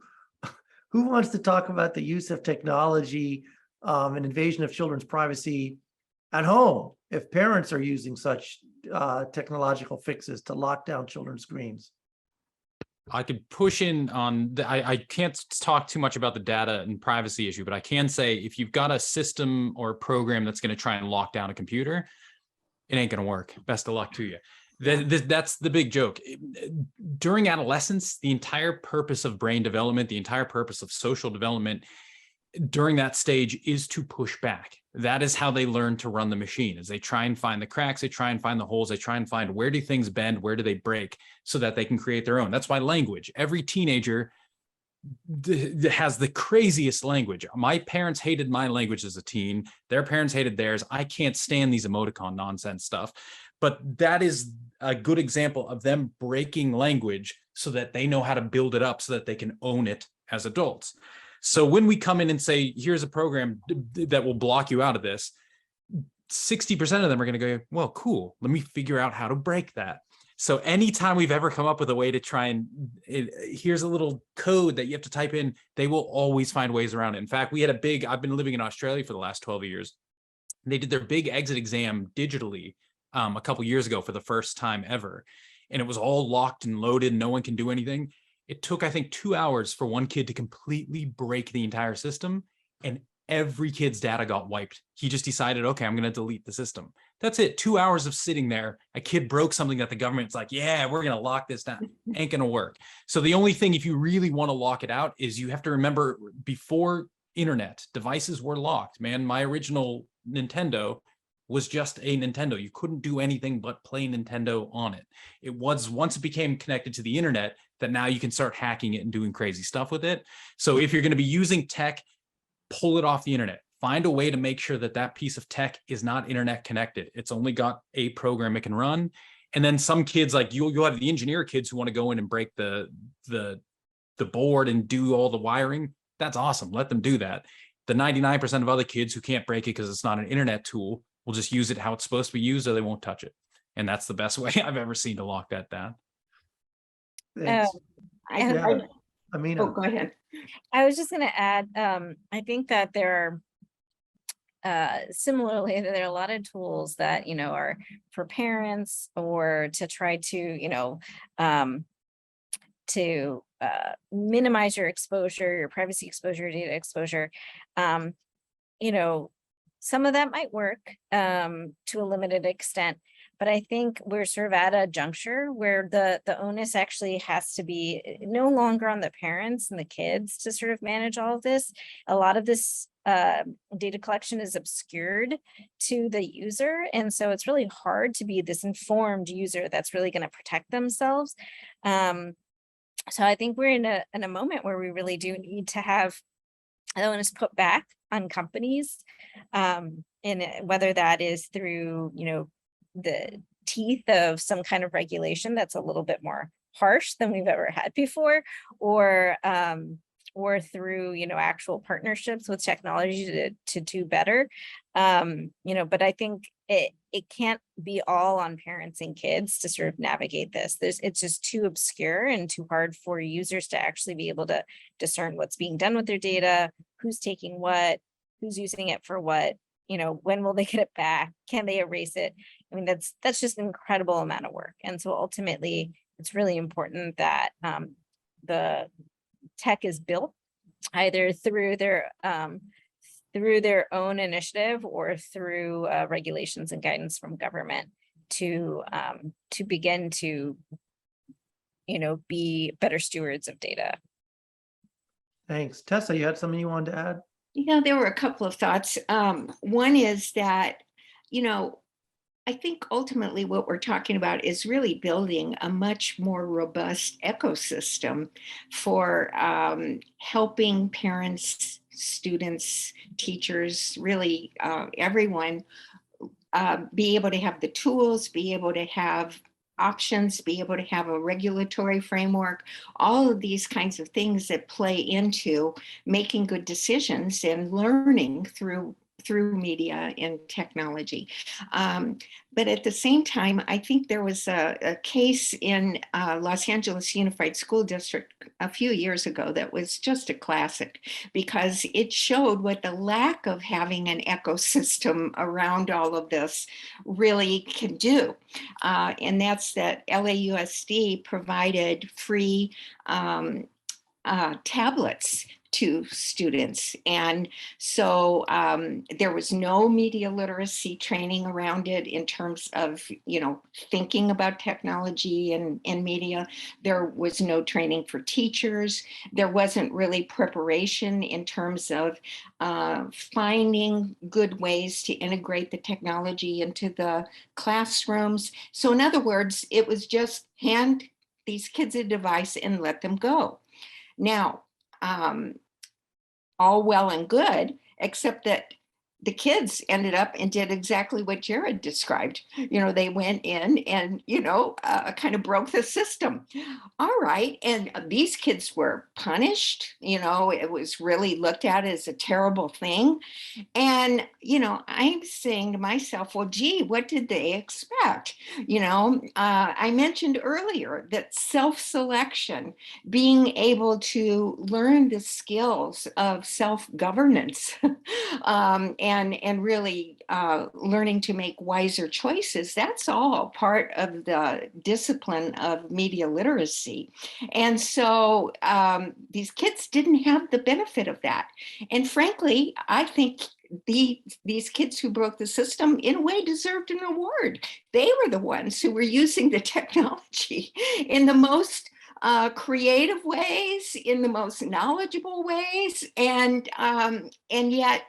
Who wants to talk about the use of technology and invasion of children's privacy at home if parents are using such technological fixes to lock down children's screens? I could push in on I can't talk too much about the data and privacy issue, but I can say if you've got a system or a program that's going to try and lock down a computer, it ain't going to work. Best of luck to you. That's the big joke. During adolescence, the entire purpose of brain development, the entire purpose of social development during that stage is to push back. That is how they learn to run the machine, is they try and find the cracks, they try and find the holes, they try and find where do things bend, where do they break, so that they can create their own. That's why language, every teenager has the craziest language. My parents hated my language as a teen. Their parents hated theirs. I can't stand these emoticon nonsense stuff. But that is a good example of them breaking language so that they know how to build it up so that they can own it as adults. So when we come in and say, here's a program that will block you out of this, 60% of them are going to go, well, cool, let me figure out how to break that. So anytime we've ever come up with a way to try and here's a little code that you have to type in, they will always find ways around it. In fact, we had I've been living in Australia for the last 12 years. They did their big exit exam digitally a couple years ago for the first time ever. And it was all locked and loaded. No one can do anything. It took, I think, 2 hours for one kid to completely break the entire system, and every kid's data got wiped. He just decided, okay, I'm going to delete the system. That's it. 2 hours of sitting there. A kid broke something that the government's like, yeah, we're going to lock this down. Ain't going to work. So the only thing, if you really want to lock it out, is you have to remember before internet, devices were locked, man. My original Nintendo was just a Nintendo. You couldn't do anything but play Nintendo on it. It was, once it became connected to the internet, that now you can start hacking it and doing crazy stuff with it. So if you're going to be using tech, pull it off the internet. Find a way to make sure that that piece of tech is not internet connected. It's only got a program it can run. And then some kids, like you'll have the engineer kids who want to go in and break the board and do all the wiring. That's awesome. Let them do that. The 99% of other kids who can't break it because it's not an internet tool will just use it how it's supposed to be used, or they won't touch it. And that's the best way I've ever seen to lock that down. Thanks. Yeah, Amina. Oh, go ahead. I was just going to add, I think that there are, similarly, there are a lot of tools that, are for parents or to try to, to minimize your exposure, your privacy exposure, data exposure. Some of that might work to a limited extent, but I think we're sort of at a juncture where the onus actually has to be no longer on the parents and the kids to sort of manage all of this. A lot of this data collection is obscured to the user. And so it's really hard to be this informed user that's really going to protect themselves. So I think we're in a moment where we really do need to have the onus put back on companies, and whether that is through, the teeth of some kind of regulation that's a little bit more harsh than we've ever had before, or through, actual partnerships with technology to do better. But I think it can't be all on parents and kids to sort of navigate this. It's just too obscure and too hard for users to actually be able to discern what's being done with their data, who's taking what, who's using it for what, when will they get it back? Can they erase it? I mean, that's just an incredible amount of work. And so ultimately, it's really important that the tech is built either through their own initiative or through regulations and guidance from government to begin to, be better stewards of data. Thanks. Tessa, you had something you wanted to add? There were a couple of thoughts. One is that, I think ultimately what we're talking about is really building a much more robust ecosystem for helping parents, students, teachers, really everyone be able to have the tools, be able to have options, be able to have a regulatory framework, all of these kinds of things that play into making good decisions and learning through through media and technology. But at the same time, I think there was a case in Los Angeles Unified School District a few years ago that was just a classic, because it showed what the lack of having an ecosystem around all of this really can do. And that's that LAUSD provided free tablets to students. And so there was no media literacy training around it in terms of, thinking about technology and media. There was no training for teachers. There wasn't really preparation in terms of finding good ways to integrate the technology into the classrooms. So in other words, it was just hand these kids a device and let them go. Now, all well and good, except that the kids ended up and did exactly what Jared described. They went in and, kind of broke the system. All right. And these kids were punished. It was really looked at as a terrible thing. And, I'm saying to myself, well, gee, what did they expect? I mentioned earlier that self-selection, being able to learn the skills of self-governance and really learning to make wiser choices, that's all part of the discipline of media literacy. And so these kids didn't have the benefit of that. And frankly, I think these kids who broke the system in a way deserved an award. They were the ones who were using the technology in the most creative ways, in the most knowledgeable ways, and yet,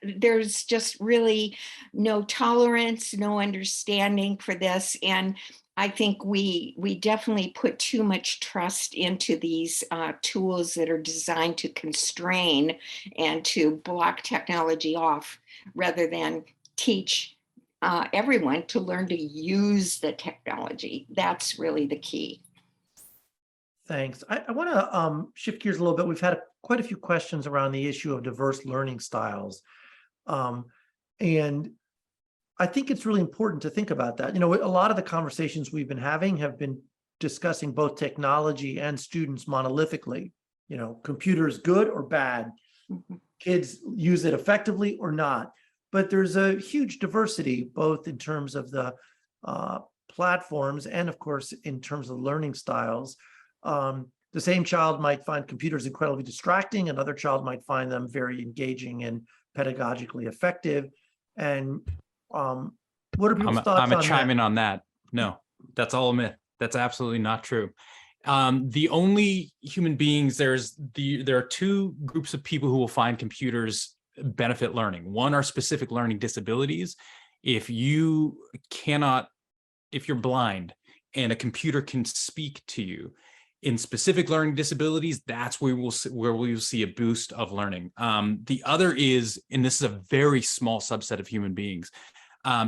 there's just really no tolerance, no understanding for this. And I think we definitely put too much trust into these tools that are designed to constrain and to block technology off, rather than teach everyone to learn to use the technology. That's really the key. Thanks. I want to shift gears a little bit. We've had quite a few questions around the issue of diverse learning styles. And I think it's really important to think about that. A lot of the conversations we've been having have been discussing both technology and students monolithically. Computers good or bad, kids use it effectively or not. But there's a huge diversity, both in terms of the platforms and, of course, in terms of learning styles. The same child might find computers incredibly distracting. Another child might find them very engaging and pedagogically effective. And what are people's thoughts on that? I'm gonna chime in on that. No, that's all a myth. That's absolutely not true. The only human beings, there are two groups of people who will find computers benefit learning. One are specific learning disabilities. If you're blind and a computer can speak to you, in specific learning disabilities, that's where we will see a boost of learning. The other is, and this is a very small subset of human beings,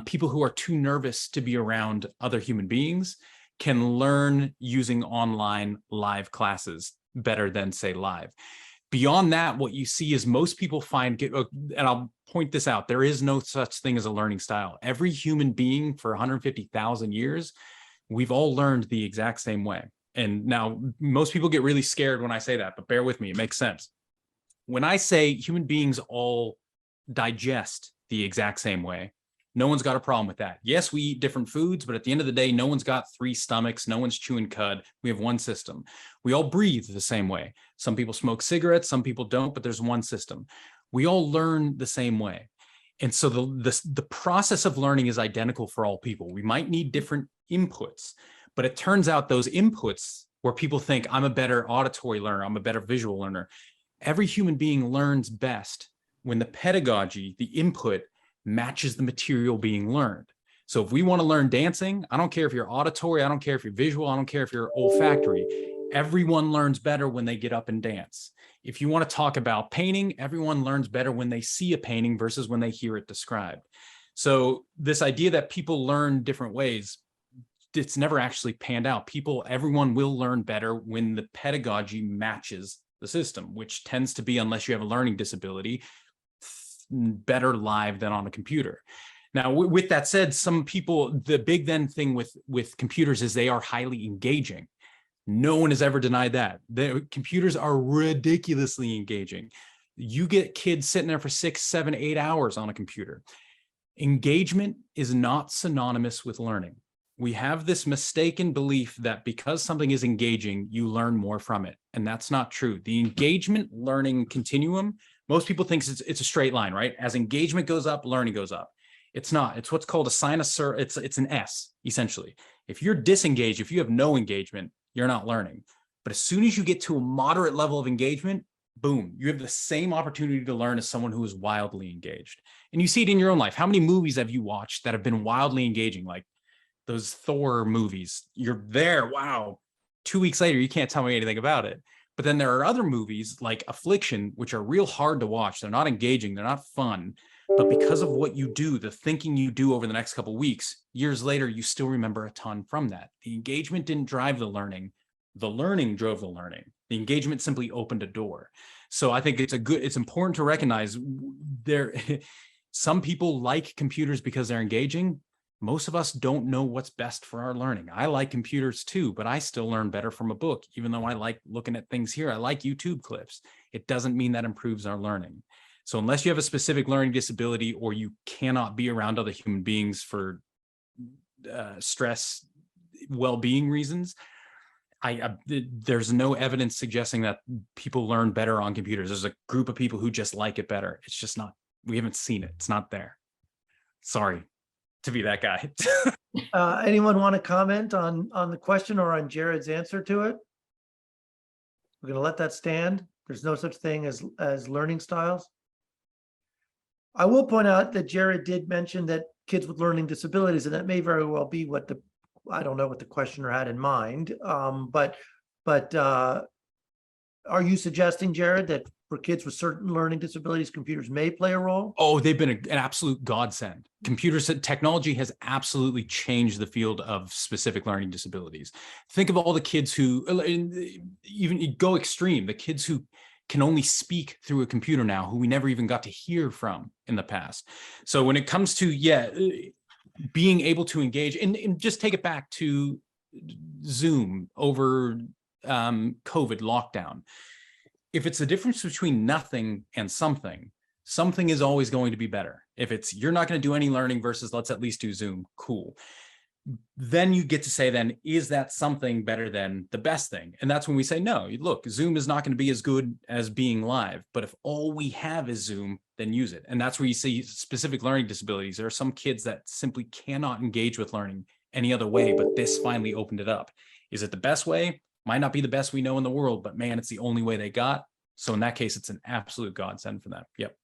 people who are too nervous to be around other human beings can learn using online live classes better than, say, live. Beyond that, what you see is most people find, and I'll point this out, there is no such thing as a learning style. Every human being for 150,000 years, we've all learned the exact same way. And now most people get really scared when I say that, but bear with me, it makes sense. When I say human beings all digest the exact same way, no one's got a problem with that. Yes, we eat different foods, but at the end of the day, no one's got 3 stomachs, no one's chewing cud. We have one system. We all breathe the same way. Some people smoke cigarettes, some people don't, but there's one system. We all learn the same way. And so the process of learning is identical for all people. We might need different inputs, but it turns out those inputs where people think I'm a better auditory learner, I'm a better visual learner. Every human being learns best when the pedagogy, the input, matches the material being learned. So if we want to learn dancing, I don't care if you're auditory, I don't care if you're visual, I don't care if you're olfactory. Everyone learns better when they get up and dance. If you want to talk about painting, everyone learns better when they see a painting versus when they hear it described. So this idea that people learn different ways, it's never actually panned out. Everyone will learn better when the pedagogy matches the system, which tends to be, unless you have a learning disability, better live than on a computer. Now, with that said, some people, the big then thing with computers is they are highly engaging. No one has ever denied that. The computers are ridiculously engaging. You get kids sitting there for 6, 7, 8 hours on a computer. Engagement is not synonymous with learning. We have this mistaken belief that because something is engaging, you learn more from it. And that's not true. The engagement learning continuum, most people think it's a straight line, right? As engagement goes up, learning goes up. It's not. It's what's called a sinusoid. It's an S, essentially. If you're disengaged, if you have no engagement, you're not learning. But as soon as you get to a moderate level of engagement, boom, you have the same opportunity to learn as someone who is wildly engaged. And you see it in your own life. How many movies have you watched that have been wildly engaging? Like those Thor movies, you're there, wow. 2 weeks later, you can't tell me anything about it. But then there are other movies like Affliction, which are real hard to watch. They're not engaging, they're not fun. But because of what you do, the thinking you do over the next couple of weeks, years later, you still remember a ton from that. The engagement didn't drive the learning drove the learning. The engagement simply opened a door. So I think it's important to recognize some people like computers because they're engaging. Most of us don't know what's best for our learning. I like computers too, but I still learn better from a book. Even though I like looking at things here, I like YouTube clips. It doesn't mean that improves our learning. So unless you have a specific learning disability or you cannot be around other human beings for stress, well-being reasons, there's no evidence suggesting that people learn better on computers. There's a group of people who just like it better. It's just not, we haven't seen it. It's not there. Sorry to be that guy. Anyone want to comment on the question or on Jared's answer to it? We're going to let that stand. There's no such thing as learning styles. I will point out that Jared did mention that kids with learning disabilities, and that may very well be what I don't know what the questioner had in mind. But are you suggesting, Jared, that for kids with certain learning disabilities, computers may play a role? Oh, they've been an absolute godsend. Technology has absolutely changed the field of specific learning disabilities. Think of all the kids who, even go extreme, the kids who can only speak through a computer now, who we never even got to hear from in the past. So when it comes to, being able to engage, and just take it back to Zoom over COVID lockdown. If it's the difference between nothing and something is always going to be better. If it's, you're not going to do any learning versus let's at least do Zoom, cool. Then you get to say, then, is that something better than the best thing? And that's when we say, no, look, Zoom is not going to be as good as being live. But if all we have is Zoom, then use it. And that's where you see specific learning disabilities. There are some kids that simply cannot engage with learning any other way, but this finally opened it up. Is it the best way? Might not be the best we know in the world, but man, it's the only way they got. So in that case, it's an absolute godsend for them. Yep.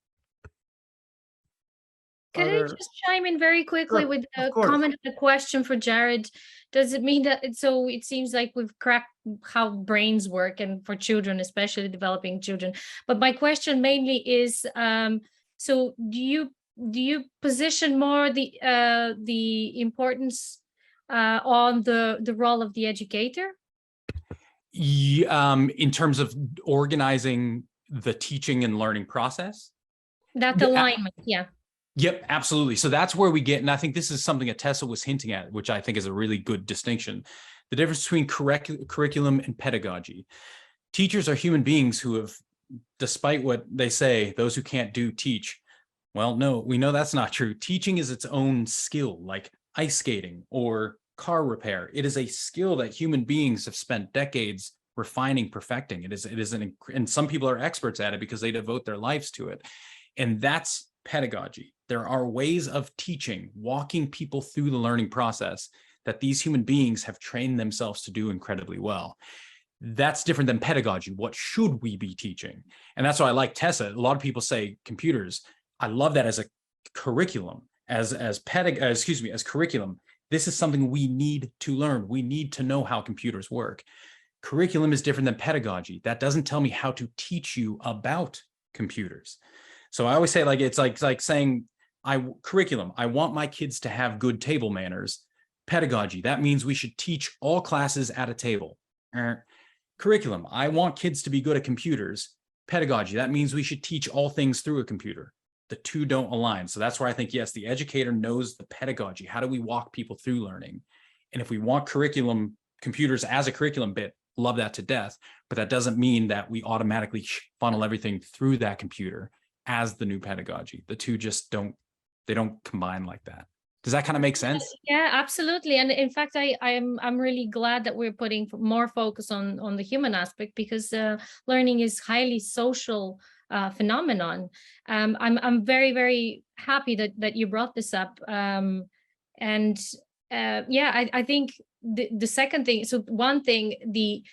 Could I just chime in very quickly Sure, with a of course. comment and a question for Jared? Does it mean that so it seems like we've cracked how brains work, and for children, especially developing children? But my question mainly is, so do you position more the importance on the role of the educator? In terms of organizing the teaching and learning process? That alignment, yeah. Yep, absolutely. So that's where we get, and I think this is something that Tessa was hinting at, which I think is a really good distinction. The difference between curriculum and pedagogy. Teachers are human beings who have, despite what they say, those who can't do teach. Well, no, we know that's not true. Teaching is its own skill, like ice skating or car repair. It is a skill that human beings have spent decades refining, perfecting. And some people are experts at it because they devote their lives to it. And that's pedagogy. There are ways of teaching, walking people through the learning process that these human beings have trained themselves to do incredibly well. That's different than pedagogy. What should we be teaching? And that's why I like Tessa. A lot of people say computers. I love that as a curriculum, as curriculum. This is something we need to learn. We need to know how computers work. Curriculum is different than pedagogy. That doesn't tell me how to teach you about computers. So I always say, like, it's like saying, curriculum, I want my kids to have good table manners. Pedagogy, that means we should teach all classes at a table. Curriculum, I want kids to be good at computers. Pedagogy, that means we should teach all things through a computer. the two don't align. So that's where I think, yes, the educator knows the pedagogy. How do we walk people through learning? And if we want curriculum, computers as a curriculum bit, love that to death, but that doesn't mean that we automatically funnel everything through that computer as the new pedagogy. The two just don't combine like that. Does that kind of make sense? Yeah, absolutely. And in fact, I'm really glad that we're putting more focus on the human aspect, because learning is highly social phenomenon. I'm very, very happy that you brought this up. I think the second thing, so one thing, the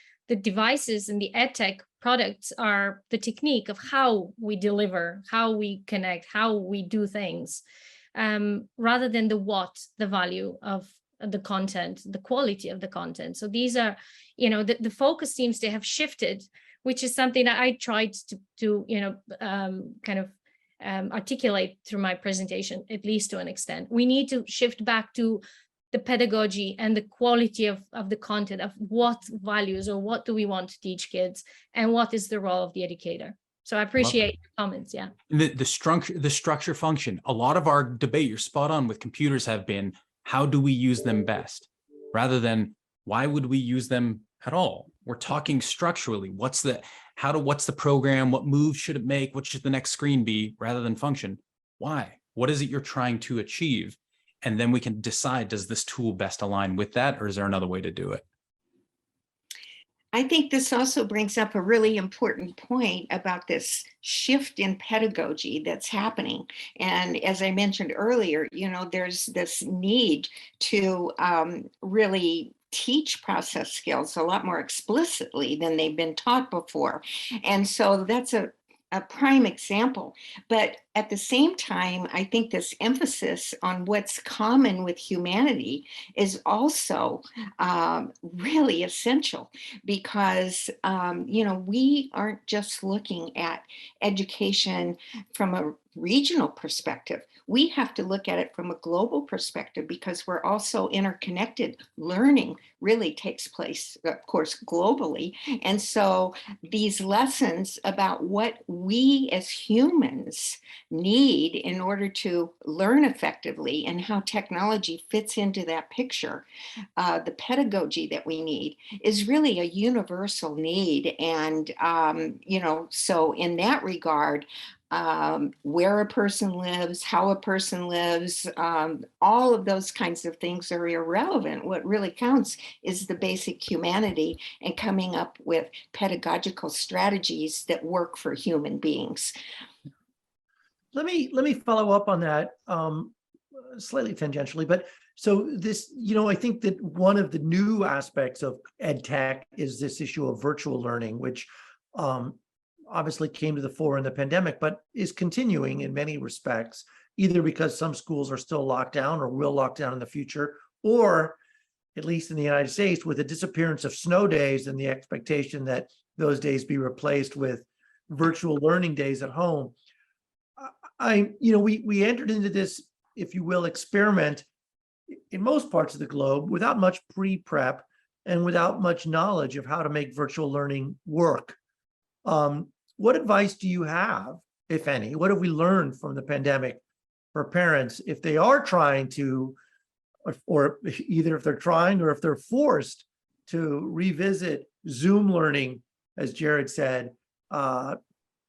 devices and the edtech products are the technique of how we deliver, how we connect, how we do things, rather than the value of the content, the quality of the content. So these are, the focus seems to have shifted, which is something that I tried to articulate through my presentation, at least to an extent. We need to shift back to the pedagogy and the quality of the content, of what values or what do we want to teach kids, and what is the role of the educator. So I appreciate your comments. Yeah. The structure function. A lot of our debate, you're spot on, with computers have been, how do we use them best, rather than why would we use them at all? We're talking structurally. What's the program? What moves should it make? What should the next screen be, rather than function? Why? What is it you're trying to achieve? And then we can decide, does this tool best align with that, or is there another way to do it? I think this also brings up a really important point about this shift in pedagogy that's happening. And as I mentioned earlier, there's this need to really teach process skills a lot more explicitly than they've been taught before. And so that's a prime example. But at the same time, I think this emphasis on what's common with humanity is also really essential, because, we aren't just looking at education from a regional perspective. We have to look at it from a global perspective, because we're also interconnected. Learning really takes place, of course, globally. And so these lessons about what we as humans need in order to learn effectively, and how technology fits into that picture, the pedagogy that we need, is really a universal need. And, so in that regard, where a person lives, how a person lives, all of those kinds of things are irrelevant. What really counts is the basic humanity, and coming up with pedagogical strategies that work for human beings. Let me follow up on that slightly tangentially, but so this, I think that one of the new aspects of ed tech is this issue of virtual learning, which obviously came to the fore in the pandemic, but is continuing in many respects, either because some schools are still locked down or will lock down in the future, or at least in the United States, with the disappearance of snow days and the expectation that those days be replaced with virtual learning days at home. We entered into this, if you will, experiment in most parts of the globe without much pre-prep and without much knowledge of how to make virtual learning work. What advice do you have, if any? What have we learned from the pandemic for parents if they are trying to, or either if they're trying or if they're forced to revisit Zoom learning, as Jared said, in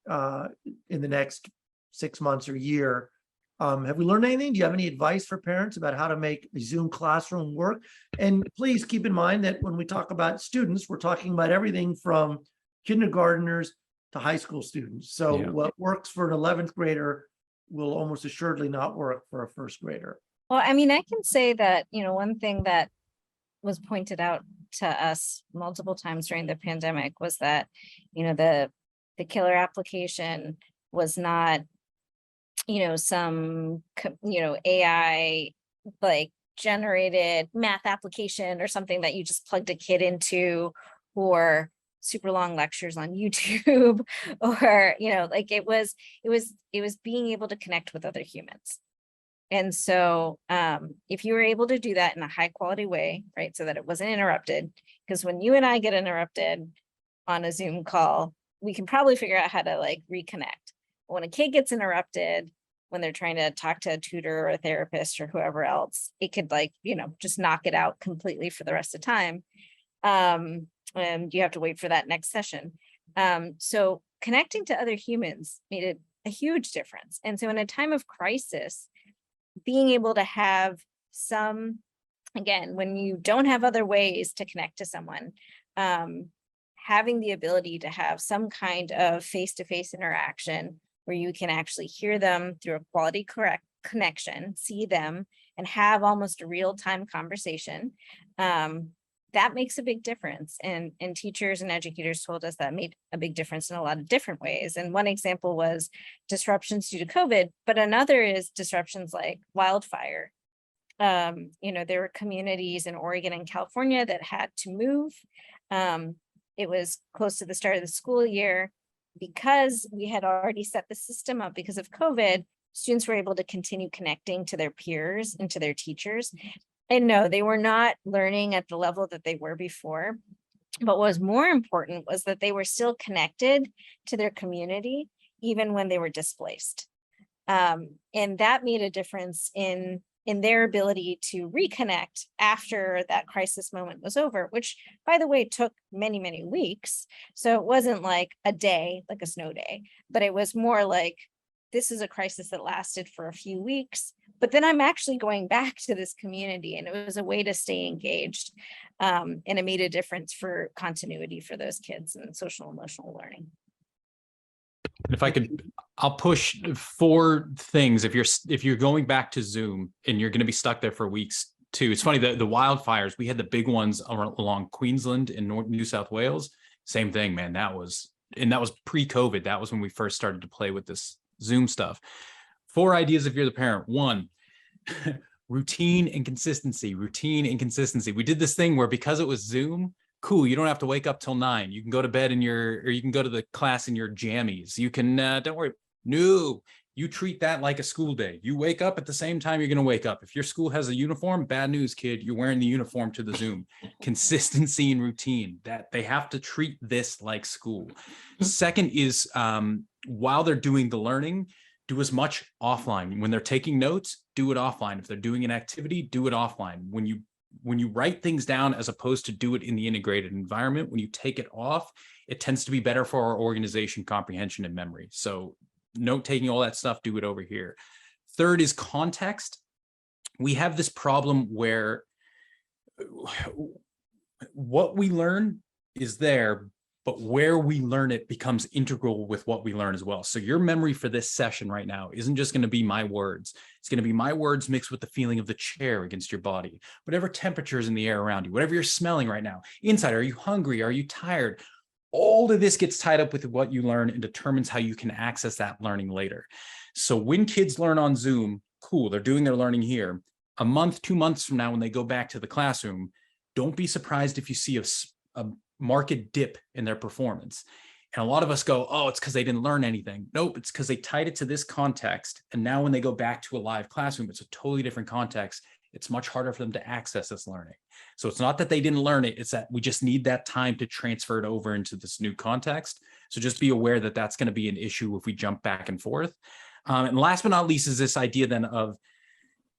the next 6 months or year? Have we learned anything? Do you have any advice for parents about how to make a Zoom classroom work? And please keep in mind that when we talk about students, we're talking about everything from kindergarteners to high school students. So what works for an 11th grader will almost assuredly not work for a first grader. Well, I mean, I can say that, one thing that was pointed out to us multiple times during the pandemic was that, the killer application was not, some, AI like generated math application or something that you just plugged a kid into, or super long lectures on YouTube, or, it was being able to connect with other humans. And so if you were able to do that in a high quality way, right, so that it wasn't interrupted, because when you and I get interrupted on a Zoom call, we can probably figure out how to reconnect. When a kid gets interrupted, when they're trying to talk to a tutor or a therapist or whoever else, it could like, just knock it out completely for the rest of the time. And you have to wait for that next session. So connecting to other humans made a huge difference. And so in a time of crisis, being able to have some, again, when you don't have other ways to connect to someone, having the ability to have some kind of face-to-face interaction where you can actually hear them through a quality correct connection, see them, and have almost a real-time conversation, that makes a big difference. And teachers and educators told us that made a big difference in a lot of different ways. And one example was disruptions due to COVID, but another is disruptions like wildfire. There were communities in Oregon and California that had to move. It was close to the start of the school year. Because we had already set the system up because of COVID, students were able to continue connecting to their peers and to their teachers. And no, they were not learning at the level that they were before. But what was more important was that they were still connected to their community, even when they were displaced. And that made a difference in their ability to reconnect after that crisis moment was over, which, by the way, took many, many weeks. So it wasn't like a day, like a snow day, but it was more like, this is a crisis that lasted for a few weeks, but then I'm actually going back to this community, and it was a way to stay engaged. And it made a difference for continuity for those kids and social emotional learning. If I could, I'll push 4 things. If you're going back to Zoom and you're going to be stuck there for weeks too. It's funny that the wildfires, we had the big ones along Queensland and New South Wales. Same thing, man. That was pre-COVID. That was when we first started to play with this Zoom stuff. 4 ideas if you're the parent. 1, routine and consistency. Routine and consistency. We did this thing where, because it was Zoom, cool, you don't have to wake up till 9. You can go to bed or you can go to the class in your jammies. You can, don't worry. No, you treat that like a school day. You wake up at the same time you're going to wake up. If your school has a uniform, bad news, kid, you're wearing the uniform to the Zoom. Consistency and routine, that they have to treat this like school. Second is, while they're doing the learning, do as much offline. When they're taking notes, do it offline. If they're doing an activity, do it offline. When you write things down, as opposed to do it in the integrated environment, when you take it off, it tends to be better for our organization, comprehension, and memory. So note taking, all that stuff, do it over here. Third is context. We have this problem where what we learn is there, but where we learn it becomes integral with what we learn as well. So your memory for this session right now isn't just going to be my words. It's going to be my words mixed with the feeling of the chair against your body, whatever temperature is in the air around you, whatever you're smelling right now. Inside, are you hungry? Are you tired? All of this gets tied up with what you learn and determines how you can access that learning later. So when kids learn on Zoom, cool, they're doing their learning here. A month, 2 months from now, when they go back to the classroom, don't be surprised if you see a market dip in their performance. And a lot of us go, oh, it's because they didn't learn anything. Nope, it's because they tied it to this context. And now when they go back to a live classroom, it's a totally different context. It's much harder for them to access this learning. So it's not that they didn't learn it, it's that we just need that time to transfer it over into this new context. So just be aware that that's going to be an issue if we jump back and forth. And last but not least is this idea then of,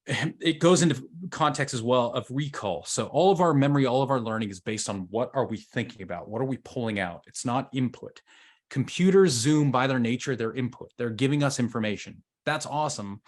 it goes into context as well, of recall. So all of our memory, all of our learning is based on what are we thinking about? What are we pulling out? It's not input. Computers, Zoom, by their nature, they're input. They're giving us information. That's awesome.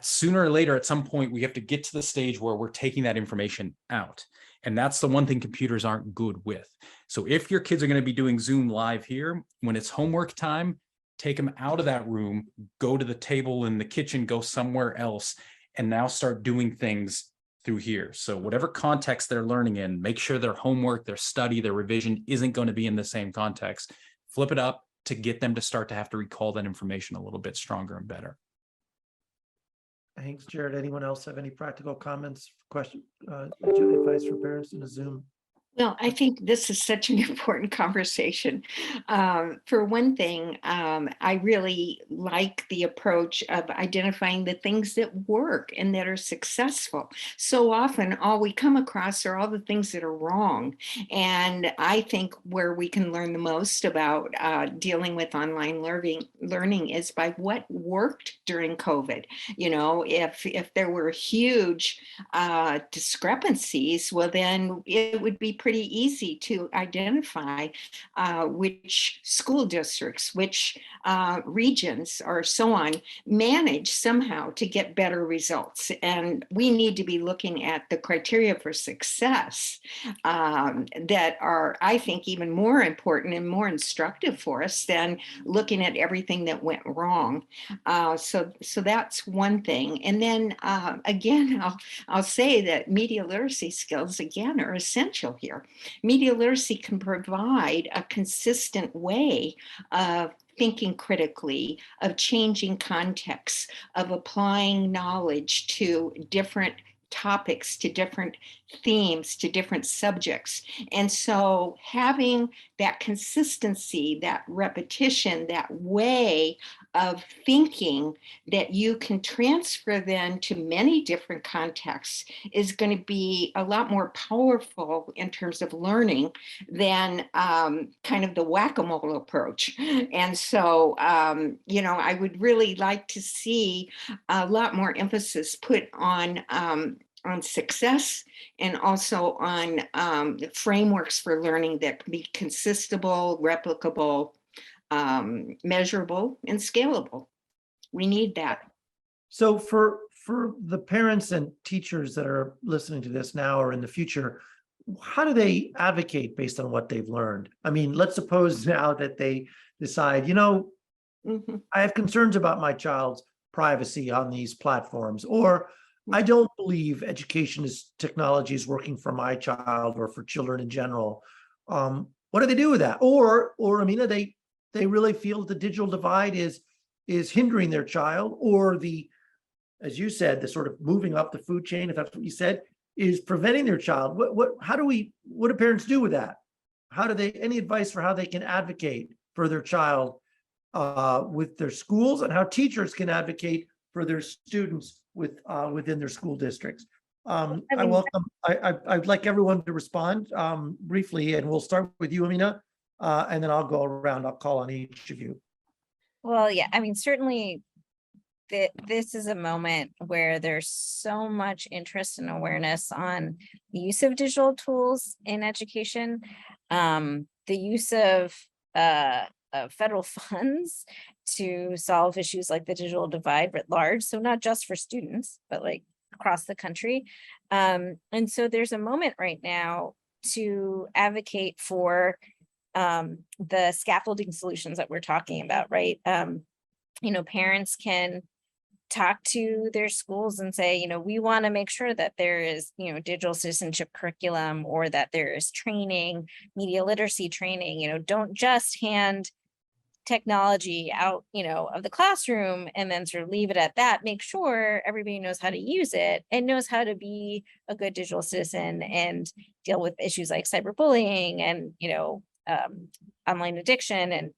Sooner or later, at some point, we have to get to the stage where we're taking that information out. And that's the one thing computers aren't good with. So if your kids are going to be doing Zoom live here, when it's homework time, take them out of that room, go to the table in the kitchen, go somewhere else, and now start doing things through here. So whatever context they're learning in, make sure their homework, their study, their revision isn't going to be in the same context. Flip it up to get them to start to have to recall that information a little bit stronger and better. Thanks, Jared. Anyone else have any practical comments, question, advice for parents in a Zoom Well, I think this is such an important conversation. For one thing, I really like the approach of identifying the things that work and that are successful. So often, all we come across are all the things that are wrong. And I think where we can learn the most about dealing with online learning is by what worked during COVID. You know, if there were huge discrepancies, well, then it would be pretty easy to identify which school districts, which regions, or so on, manage somehow to get better results. And we need to be looking at the criteria for success that are, I think, even more important and more instructive for us than looking at everything that went wrong. So that's one thing. And then again, I'll say that media literacy skills, again, are essential here. Media literacy can provide a consistent way of thinking critically, of changing contexts, of applying knowledge to different topics, to different themes, to different subjects. And so having that consistency, that repetition, that way of thinking that you can transfer then to many different contexts is going to be a lot more powerful in terms of learning than kind of the whack-a-mole approach. And so, I would really like to see a lot more emphasis put on success and also on frameworks for learning that can be consistable, replicable, measurable, and scalable. We need that. So for the parents and teachers that are listening to this now or in the future, how do they advocate based on what they've learned? I mean, let's suppose now that they decide, I have concerns about my child's privacy on these platforms, or I don't believe education technology is working for my child or for children in general. What do they do with that? Or Amina, they really feel the digital divide is hindering their child, or as you said, the sort of moving up the food chain, if that's what you said, is preventing their child. What do parents do with that? Any advice for how they can advocate for their child with their schools, and how teachers can advocate for their students within their school districts? I'd like everyone to respond briefly, and we'll start with you, Amina, and then I'll go around. I'll call on each of you. Well, yeah, I mean, certainly this is a moment where there's so much interest and awareness on the use of digital tools in education, the use of federal funds to solve issues like the digital divide writ large. So not just for students, but like across the country. And so there's a moment right now to advocate for the scaffolding solutions that we're talking about, right? Parents can talk to their schools and say, we want to make sure that there is, digital citizenship curriculum, or that there is training, media literacy training. Don't just hand technology out, of the classroom and then sort of leave it at that. Make sure everybody knows how to use it and knows how to be a good digital citizen and deal with issues like cyberbullying and, online addiction and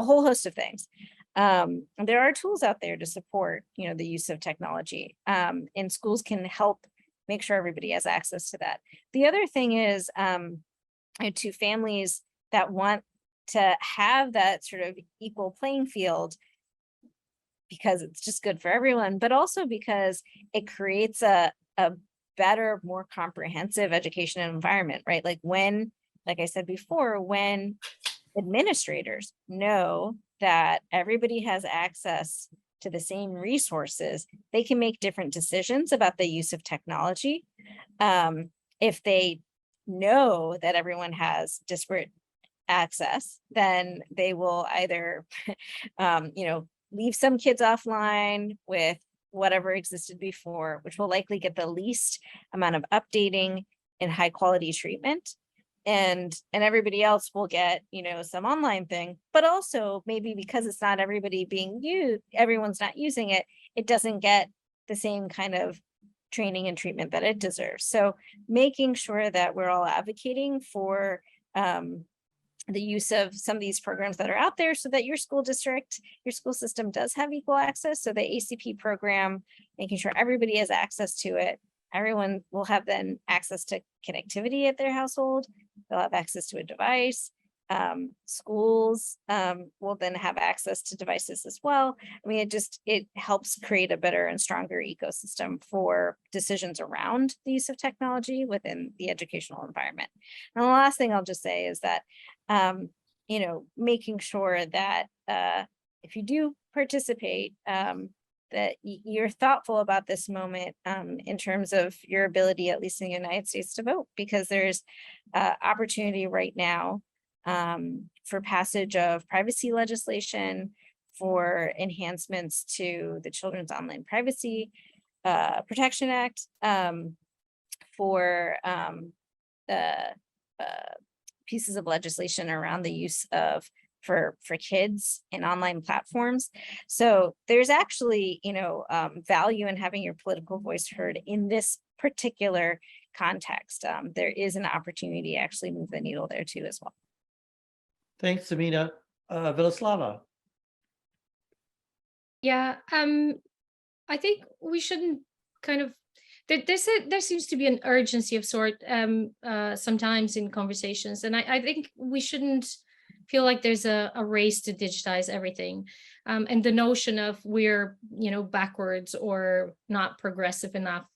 a whole host of things. There are tools out there to support, the use of technology, and schools can help make sure everybody has access to that. The other thing is to families that want to have that sort of equal playing field, because it's just good for everyone, but also because it creates a better, more comprehensive education environment, right? Like I said before, when administrators know that everybody has access to the same resources, they can make different decisions about the use of technology. If they know that everyone has disparate access, then they will either, leave some kids offline with whatever existed before, which will likely get the least amount of updating and high quality treatment. And everybody else will get, some online thing, but also maybe because it's not everybody being used, everyone's not using it, it doesn't get the same kind of training and treatment that it deserves. So making sure that we're all advocating for the use of some of these programs that are out there so that your school district, your school system does have equal access. So the ACP program, making sure everybody has access to it. Everyone will have then access to connectivity at their household. They'll have access to a device. Schools will then have access to devices as well. I mean, it helps create a better and stronger ecosystem for decisions around the use of technology within the educational environment. And the last thing I'll just say is that, you know, making sure that if you do participate, that you're thoughtful about this moment in terms of your ability, at least in the United States, to vote, because there's opportunity right now for passage of privacy legislation, for enhancements to the Children's Online Privacy Protection Act, for pieces of legislation around the use of for kids in online platforms. So there's actually, you know, value in having your political voice heard in this particular context. There is an opportunity to actually move the needle there too as well. Thanks, Samina. Vilaslava. Yeah, I think we shouldn't kind of, there seems to be an urgency of sort sometimes in conversations, and I think we shouldn't feel like there's a race to digitize everything, and the notion of we're, you know, backwards or not progressive enough.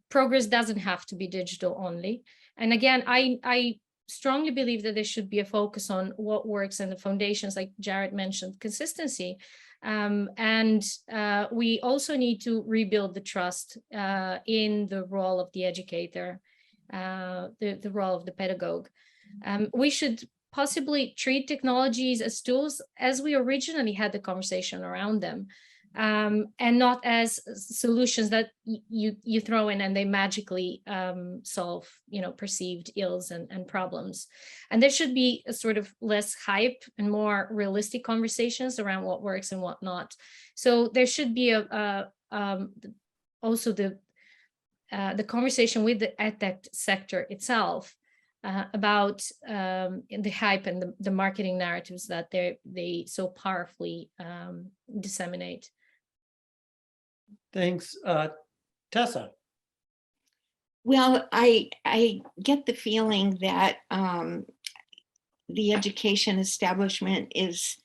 Progress doesn't have to be digital only. And again, I strongly believe that there should be a focus on what works and the foundations, like Jared mentioned, consistency. And we also need to rebuild the trust in the role of the educator, the role of the pedagogue. We should possibly treat technologies as tools as we originally had the conversation around them, and not as solutions that you throw in and they magically solve, you know, perceived ills and problems. And there should be a sort of less hype and more realistic conversations around what works and what not. So there should be also the conversation with the edtech sector itself about the hype and the marketing narratives that they so powerfully disseminate. Thanks, Tessa. Well, I get the feeling that the education establishment is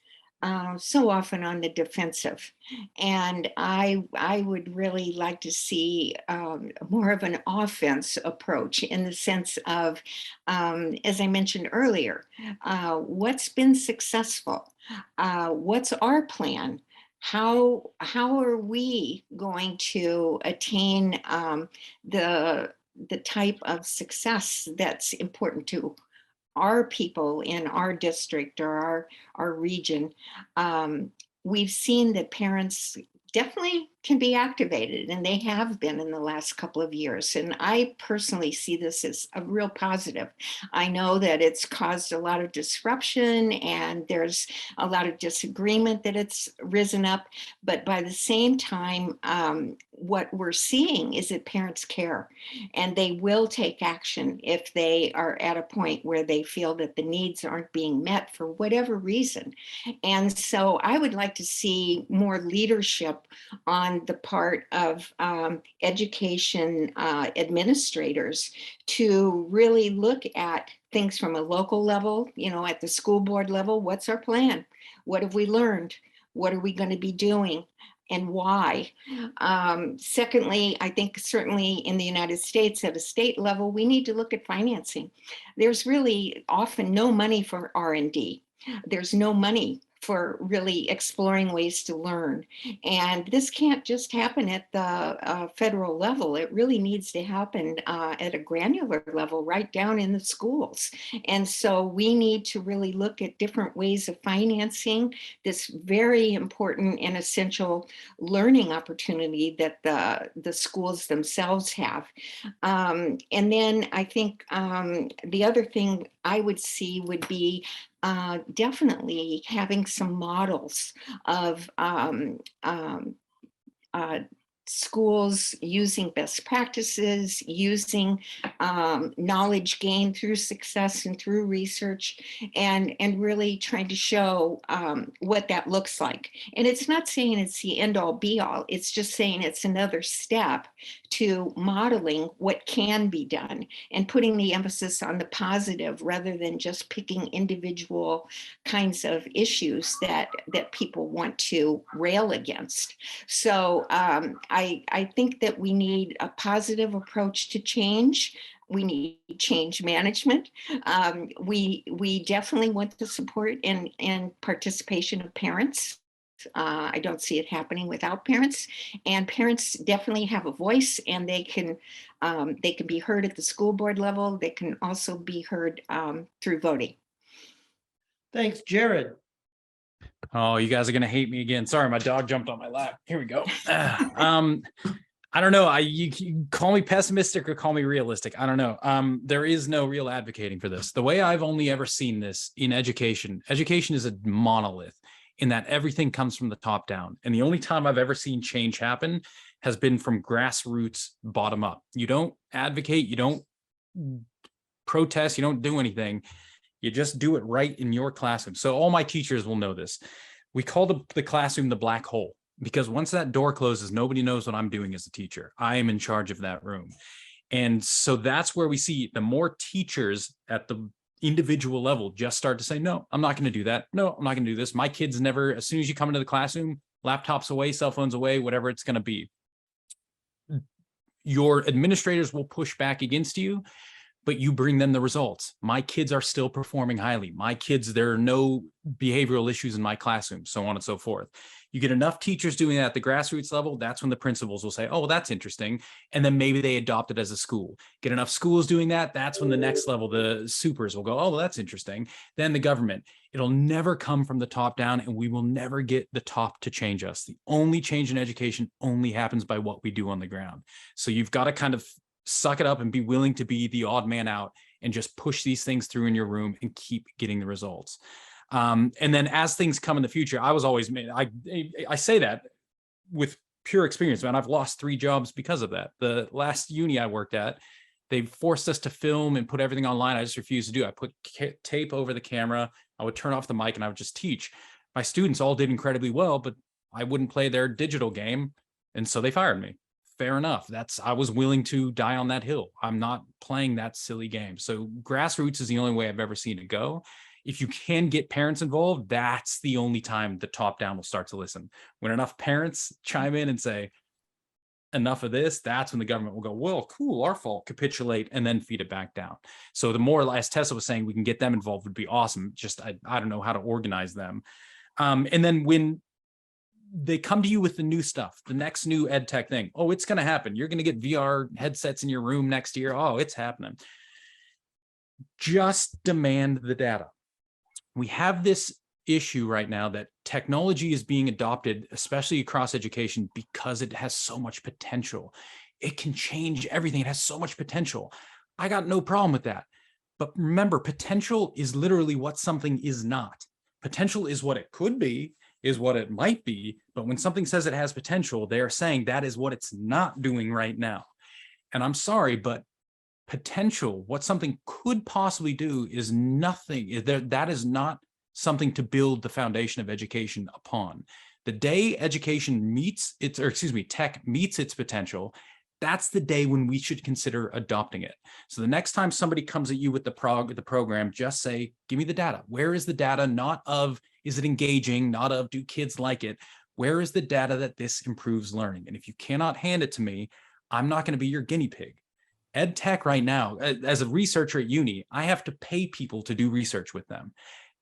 so often on the defensive, and I would really like to see more of an offense approach, in the sense of, as I mentioned earlier, what's been successful, what's our plan. How are we going to attain the type of success that's important to our people in our district or our region? We've seen that parents definitely can be activated, and they have been in the last couple of years. And I personally see this as a real positive. I know that it's caused a lot of disruption and there's a lot of disagreement that it's risen up, but by the same time, what we're seeing is that parents care, and they will take action if they are at a point where they feel that the needs aren't being met for whatever reason. And so I would like to see more leadership on the part of education administrators to really look at things from a local level, you know, at the school board level. What's our plan? What have we learned? What are we going to be doing? And why? Secondly, I think certainly in the United States at a state level, we need to look at financing. There's really often no money for R&D. There's no money for really exploring ways to learn. And this can't just happen at the federal level. It really needs to happen at a granular level, right down in the schools. And so we need to really look at different ways of financing this very important and essential learning opportunity that the schools themselves have. And then I think the other thing I would see would be definitely having some models of schools using best practices, using knowledge gained through success and through research, and really trying to show what that looks like. And it's not saying it's the end all be all, it's just saying it's another step to modeling what can be done and putting the emphasis on the positive rather than just picking individual kinds of issues that people want to rail against. So I think that we need a positive approach to change. We need change management. We definitely want the support and participation of parents. I don't see it happening without parents, and parents definitely have a voice, and they can be heard at the school board level. They can also be heard through voting. Thanks, Jared. Oh, you guys are gonna hate me again. Sorry, my dog jumped on my lap. Here we go. I don't know. You call me pessimistic or call me realistic. I don't know. There is no real advocating for this. The way I've only ever seen this in education is a monolith in that everything comes from the top down. And the only time I've ever seen change happen has been from grassroots bottom up. You don't advocate, you don't protest, you don't do anything. You just do it right in your classroom. So all my teachers will know this. We call the classroom the black hole, because once that door closes, nobody knows what I'm doing as a teacher. I am in charge of that room. And so that's where we see the more teachers at the individual level just start to say, no, I'm not going to do that. No, I'm not going to do this. My kids never, as soon as you come into the classroom, laptops away, cell phones away, whatever it's going to be. Your administrators will push back against you, but you bring them the results. My kids are still performing highly. My kids, there are no behavioral issues in my classroom, so on and so forth. You get enough teachers doing that at the grassroots level, that's when the principals will say, oh, well, that's interesting. And then maybe they adopt it as a school. Get enough schools doing that, that's when the next level, the supers will go, oh, well, that's interesting. Then the government. It'll never come from the top down, and we will never get the top to change us. The only change in education only happens by what we do on the ground. So you've got to kind of suck it up and be willing to be the odd man out and just push these things through in your room and keep getting the results. And then as things come in the future, I was always, I say that with pure experience, man. I've lost 3 jobs because of that. The last uni I worked at, they forced us to film and put everything online. I just refused to do it. I put tape over the camera. I would turn off the mic and I would just teach. My students all did incredibly well, but I wouldn't play their digital game. And so they fired me. Fair enough. I was willing to die on that hill. I'm not playing that silly game. So grassroots is the only way I've ever seen it go. If you can get parents involved, that's the only time the top down will start to listen. When enough parents chime in and say, enough of this, that's when the government will go, well, cool, our fault, capitulate, and then feed it back down. So the more, as Tessa was saying, we can get them involved would be awesome. Just, I don't know how to organize them. And then when they come to you with the new stuff, the next new ed tech thing. Oh, it's going to happen. You're going to get VR headsets in your room next year. Oh, it's happening. Just demand the data. We have this issue right now that technology is being adopted, especially across education, because it has so much potential. It can change everything. It has so much potential. I got no problem with that. But remember, potential is literally what something is not. Potential is what it could be, is what it might be, but when something says it has potential, they're saying that is what it's not doing right now. And I'm sorry, but potential, what something could possibly do, is nothing. That is not something to build the foundation of education upon. The day education meets its, or excuse me, tech meets its potential, that's the day when we should consider adopting it. So the next time somebody comes at you with the program, just say, give me the data. Where is the data? Not of, is it engaging? Not of, do kids like it? Where is the data that this improves learning? And if you cannot hand it to me, I'm not going to be your guinea pig. Ed tech right now, as a researcher at uni, I have to pay people to do research with them.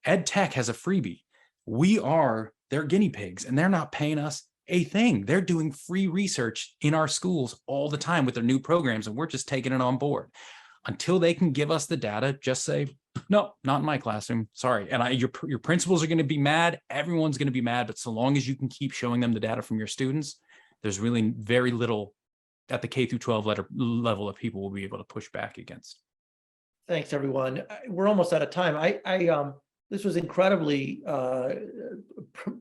Ed tech has a freebie. We are their guinea pigs, and they're not paying us a thing. They're doing free research in our schools all the time with their new programs, and we're just taking it on board. Until they can give us the data, just say, no, not in my classroom. Sorry. And your principals are going to be mad. Everyone's going to be mad. But so long as you can keep showing them the data from your students, there's really very little at the K through 12 level that people will be able to push back against. Thanks, everyone. We're almost out of time. this was incredibly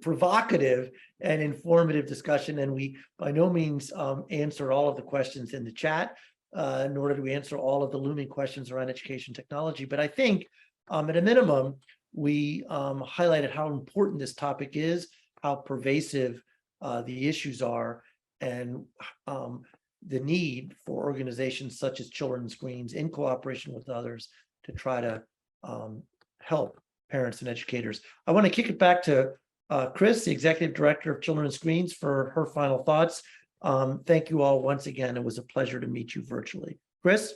provocative and informative discussion, and we by no means answered all of the questions in the chat, nor did we answer all of the looming questions around education technology. But I think at a minimum, we highlighted how important this topic is, how pervasive the issues are, and the need for organizations such as Children Screens in cooperation with others to try to help parents and educators. I want to kick it back to Chris, the Executive Director of Children Screens, for her final thoughts. Thank you all once again. It was a pleasure to meet you virtually. Chris?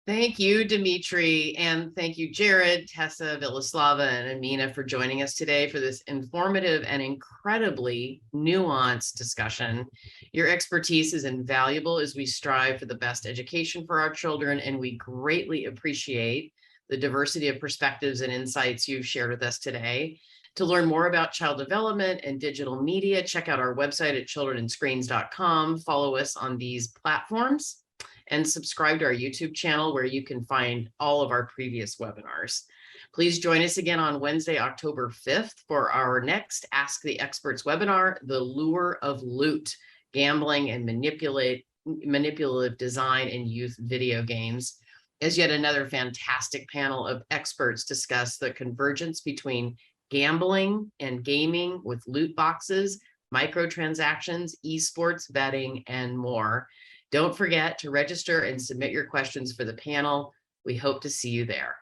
Thank you, Dimitri, and thank you, Jared, Tessa, Vilaslava, and Amina for joining us today for this informative and incredibly nuanced discussion. Your expertise is invaluable as we strive for the best education for our children, and we greatly appreciate the diversity of perspectives and insights you've shared with us today. To learn more about child development and digital media, check out our website at childrenandscreens.com. Follow us on these platforms and subscribe to our YouTube channel where you can find all of our previous webinars. Please join us again on Wednesday, October 5th for our next Ask the Experts webinar, The Lure of Loot, Gambling and Manipulative Design in Youth Video Games, as yet another fantastic panel of experts discuss the convergence between gambling and gaming with loot boxes, microtransactions, esports, betting, and more. Don't forget to register and submit your questions for the panel. We hope to see you there.